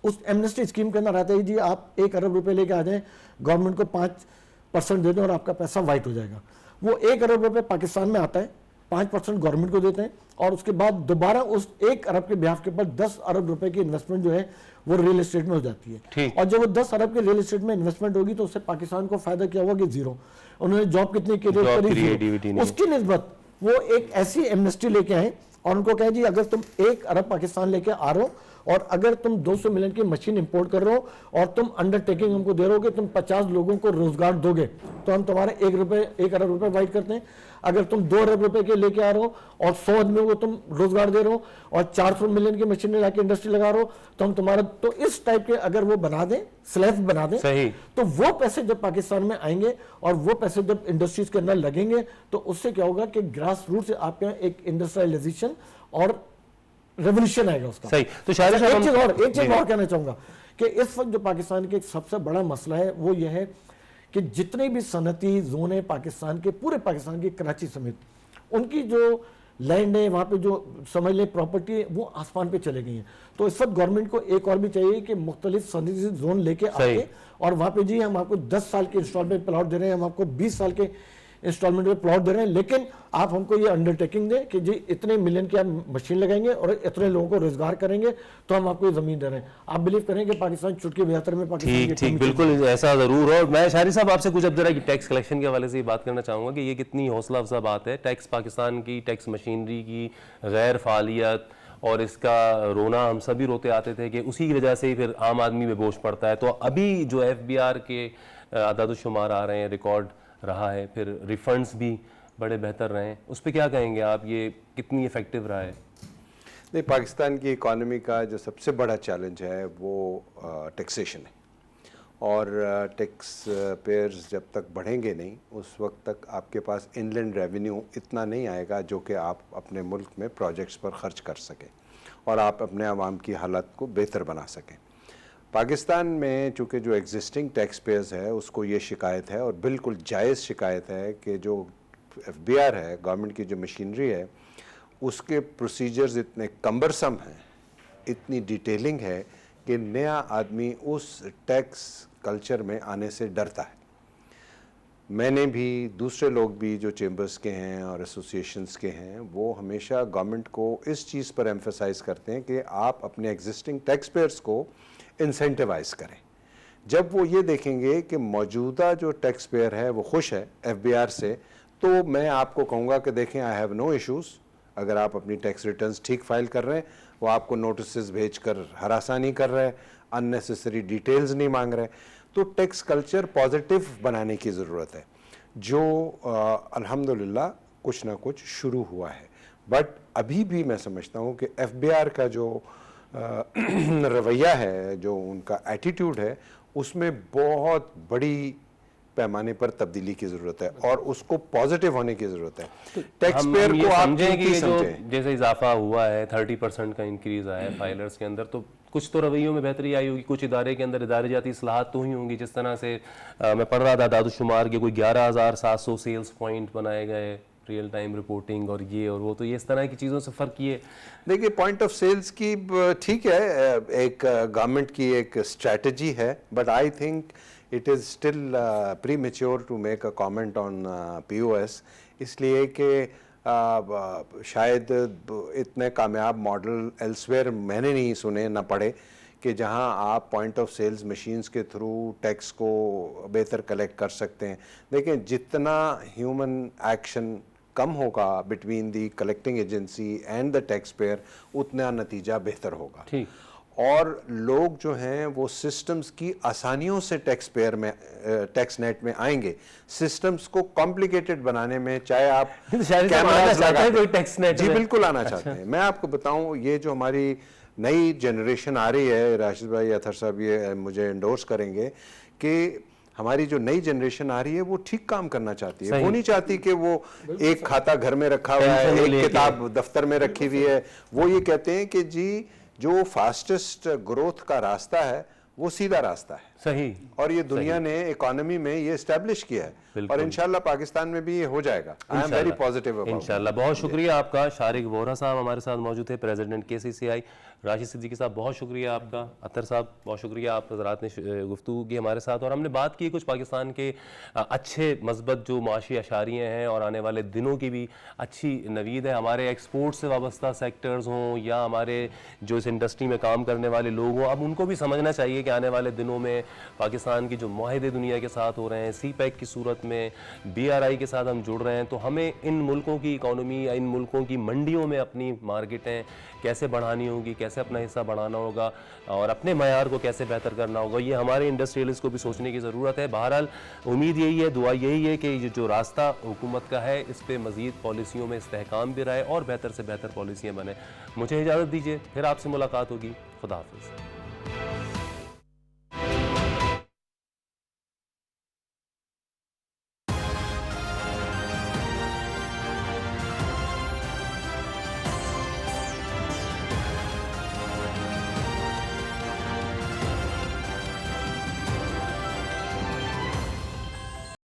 उस एमनेस्टी स्कीम के अंदर आता है जी आप 1 अरब रुपए लेके आ जाएं, गवर्नमेंट को 5% दे दें और आपका पैसा वाइट हो जाएगा। वो 1 अरब रुपए पाकिस्तान में आता है, 5% गवर्नमेंट को देते हैं, और उसके बाद दोबारा उस 1 अरब के बिहाफ के ऊपर 10 अरब रुपए की इन्वेस्टमेंट जो है वो रियल एस्टेट में हो जाती है। और जब वो 10 अरब के रियल एस्टेट में इन्वेस्टमेंट होगी तो उससे पाकिस्तान को फायदा क्या हुआ कि 0। उन्होंने जॉब कितनी क्रिएट, उसकी निस्बत वो एक ऐसी एमनेस्टी लेके आए और उनको कहे जी अगर तुम 1 अरब पाकिस्तान लेके आ रहे हो और अगर तुम 200 मिलियन की मशीन इंपोर्ट कर रहे हो और तुम अंडरटेकिंग हमको दे रहे हो कि तुम 50 लोगों को रोजगार दोगे, तो हम तुम्हारे 1 अरब रुपए वाइट करते हैं। अगर तुम 2 अरब रुपए के लेके आ रहे हो और 100 आदमियों को तुम रोजगार दे रहे हो और 400 मिलियन की मशीनें लाके इंडस्ट्री लगा रहे हो, तो हम तुम्हारा, तो इस टाइप के अगर वो बना दें, स्लैब बना दें, तो वो पैसे जब पाकिस्तान में आएंगे और वो पैसे जब इंडस्ट्रीज के अंदर लगेंगे, तो उससे क्या होगा कि ग्रास रूट से आपके यहाँ एक इंडस्ट्रियलाइजेशन और रेवोल्यूशन आएगा उसका। सही। तो शायद एक चीज और कहना चाहूंगा कि इस वक्त जो पाकिस्तान के सबसे बड़ा मसला है वो यह है कि जितने भी सनती जोन है पाकिस्तान के, पूरे पाकिस्तान के, कराची समेत, उनकी जो लैंड है वहाँ पे जो समझ लें प्रॉपर्टी है वो आसमान पे चले गई है। तो इस वक्त गवर्नमेंट को एक और भी चाहिए कि मुख्तलिफ सनती जोन लेके आके और वहाँ पे जी हम आपको 10 साल के इंस्टॉलमेंट प्लॉट दे रहे हैं, हम आपको 20 साल के इंस्टॉलमेंट में प्लॉट दे रहे हैं, लेकिन आप हमको ये अंडरटेकिंग दें कि जी इतने मिलियन की आप मशीन लगाएंगे और इतने लोगों को रोजगार करेंगे तो हम आपको ये जमीन दे रहे हैं। आप बिलीव करेंगे पाकिस्तान चुटकी बेहतर में पाकिस्तान ठीक बिल्कुल ऐसा जरूर हो। मैं शारी साहब आपसे कुछ अब जरा टैक्स कलेक्शन के हवाले से बात करना चाहूंगा कि ये कितनी हौसला अफजा बात है, टैक्स पाकिस्तान की टैक्स मशीनरी की गैर फालियत और इसका रोना हम सभी रोते आते थे कि उसी की वजह से ही फिर आम आदमी पे बोझ पड़ता है। तो अभी जो FBR के आदाद-ओ-शुमार आ रहे हैं, रिकॉर्ड रहा है, फिर रिफंड्स भी बड़े बेहतर रहे हैं, उस पर क्या कहेंगे आप, ये कितनी इफेक्टिव रहा है? नहीं, पाकिस्तान की इकॉनमी का जो सबसे बड़ा चैलेंज है वो टैक्सेशन है, और टैक्स पेयर्स जब तक बढ़ेंगे नहीं उस वक्त तक आपके पास इनलैंड रेवेन्यू इतना नहीं आएगा जो कि आप अपने मुल्क में प्रोजेक्ट्स पर ख़र्च कर सकें और आप अपने आवाम की हालत को बेहतर बना सकें। पाकिस्तान में चूँकि जो एग्जिस्टिंग टैक्स पेयर्स है उसको ये शिकायत है, और बिल्कुल जायज़ शिकायत है, कि जो FBR है, गवर्नमेंट की जो मशीनरी है, उसके प्रोसीजर्स इतने कम्बरसम हैं, इतनी डिटेलिंग है कि नया आदमी उस टैक्स कल्चर में आने से डरता है। मैंने भी, दूसरे लोग भी जो चेंबर्स के हैं और एसोसिएशंस के हैं, वो हमेशा गवर्नमेंट को इस चीज़ पर एम्फसाइज करते हैं कि आप अपने एग्जिस्टिंग टैक्स पेयर्स को इंसेंटिवाइज करें। जब वो ये देखेंगे कि मौजूदा जो टैक्स पेयर है वो खुश है FBR से, तो मैं आपको कहूँगा कि देखें, आई हैव नो इश्यूज़। अगर आप अपनी टैक्स रिटर्न्स ठीक फाइल कर रहे हैं, वो आपको नोटिस भेज कर हरासानी कर रहे हैं, अननेसेसरी डिटेल्स नहीं मांग रहे, तो टैक्स कल्चर पॉजिटिव बनाने की ज़रूरत है, जो अल्हम्दुलिल्लाह कुछ ना कुछ शुरू हुआ है। बट अभी भी मैं समझता हूँ कि FBR का जो रवैया है, जो उनका एटीट्यूड है, उसमें बहुत बड़ी पैमाने पर तब्दीली की ज़रूरत है और उसको पॉजिटिव होने की ज़रूरत है। टैक्स पेयर को आप समझें कि ये जो समझें। जैसे इजाफा हुआ है, 30% का इंक्रीज आया है फाइलर्स के अंदर, तो कुछ तो रवैयों में बेहतरी आई होगी, कुछ इदारे के अंदर इदारे जाती इस्लाहात तो हुई होंगी। जिस तरह से मैं पढ़ रहा था दादुशुमार के कोई 11,700 सेल्स पॉइंट बनाए गए, रियल टाइम रिपोर्टिंग और ये और वो, तो ये इस तरह की चीज़ों से फ़र्क ये। देखिए, पॉइंट ऑफ सेल्स की ठीक है, एक गवर्नमेंट की एक स्ट्रेटजी है, but I think it is still premature to make a comment on POS, इसलिए कि शायद इतने कामयाब मॉडल एल्सवेयर मैंने नहीं सुने ना पढ़े कि जहां आप पॉइंट ऑफ सेल्स मशीन्स के थ्रू टैक्स को बेहतर कलेक्ट कर सकते हैं। देखें, जितना ह्यूमन एक्शन कम होगा between the collecting agency and the tax payer, उतना नतीजा बेहतर होगा। ठीक। और लोग जो हैं वो सिस्टम्स की आसानियों से टैक्स पेयर में, टैक्स नेट में आएंगे। सिस्टम्स को कॉम्प्लिकेटेड बनाने में, चाहे आप कैमरास लगाते कोई टैक्स नेट जी में। बिल्कुल आना चाहते हैं। मैं आपको बताऊं, ये जो हमारी नई जनरेशन आ रही है, राशिद भाई, अतर साहब ये मुझे एंडोर्स करेंगे कि हमारी जो नई जनरेशन आ रही है वो ठीक काम करना चाहती है। वो नहीं चाहती कि वो एक खाता घर में रखा हुआ है, एक किताब दफ्तर में रखी हुई है। वो ये कहते हैं कि जी जो फास्टेस्ट ग्रोथ का रास्ता है वो सीधा रास्ता है। सही। और ये दुनिया ने इकोनॉमी में ये एस्टैब्लिश किया है और इंशाल्लाह पाकिस्तान में भी ये हो जाएगा। I am very positive about इंशाल्लाह। बहुत शुक्रिया आपका। शारिक वोहरा साहब हमारे साथ मौजूद थे, प्रेसिडेंट KCCI। राशिद सिद्दीकी साहब बहुत शुक्रिया आपका। अतर साहब बहुत शुक्रिया, आप हज़रात ने गुफ्तगू की हमारे साथ और हमने बात की कुछ पाकिस्तान के अच्छे मस्बत जो माशी अशारियाँ हैं और आने वाले दिनों की भी अच्छी नवीद है। हमारे एक्सपोर्ट से वाबस्ता सेक्टर्स हों या हमारे जो इस इंडस्ट्री में काम करने वाले लोग हों, अब उनको भी समझना चाहिए कि आने वाले दिनों में पाकिस्तान की जो मुआहदे दुनिया के साथ हो रहे हैं, CPEC की सूरत में BRI के साथ हम जुड़ रहे हैं, तो हमें इन मुल्कों की इकोनॉमी या इन मुल्कों की मंडियों में अपनी मार्केटें कैसे बढ़ानी होगी, कैसे अपना हिस्सा बढ़ाना होगा और अपने मयार को कैसे बेहतर करना होगा, ये हमारे इंडस्ट्रियलिस्ट को भी सोचने की ज़रूरत है। बहरहाल उम्मीद यही है, दुआ यही है कि ये जो रास्ता हुकूमत का है इस पर मज़ीद पॉलिसियों में इस्तेहकाम भी रहे और बेहतर से बेहतर पॉलिसियाँ बने। मुझे इजाज़त दीजिए, फिर आपसे मुलाकात होगी। खुदा हाफिज़।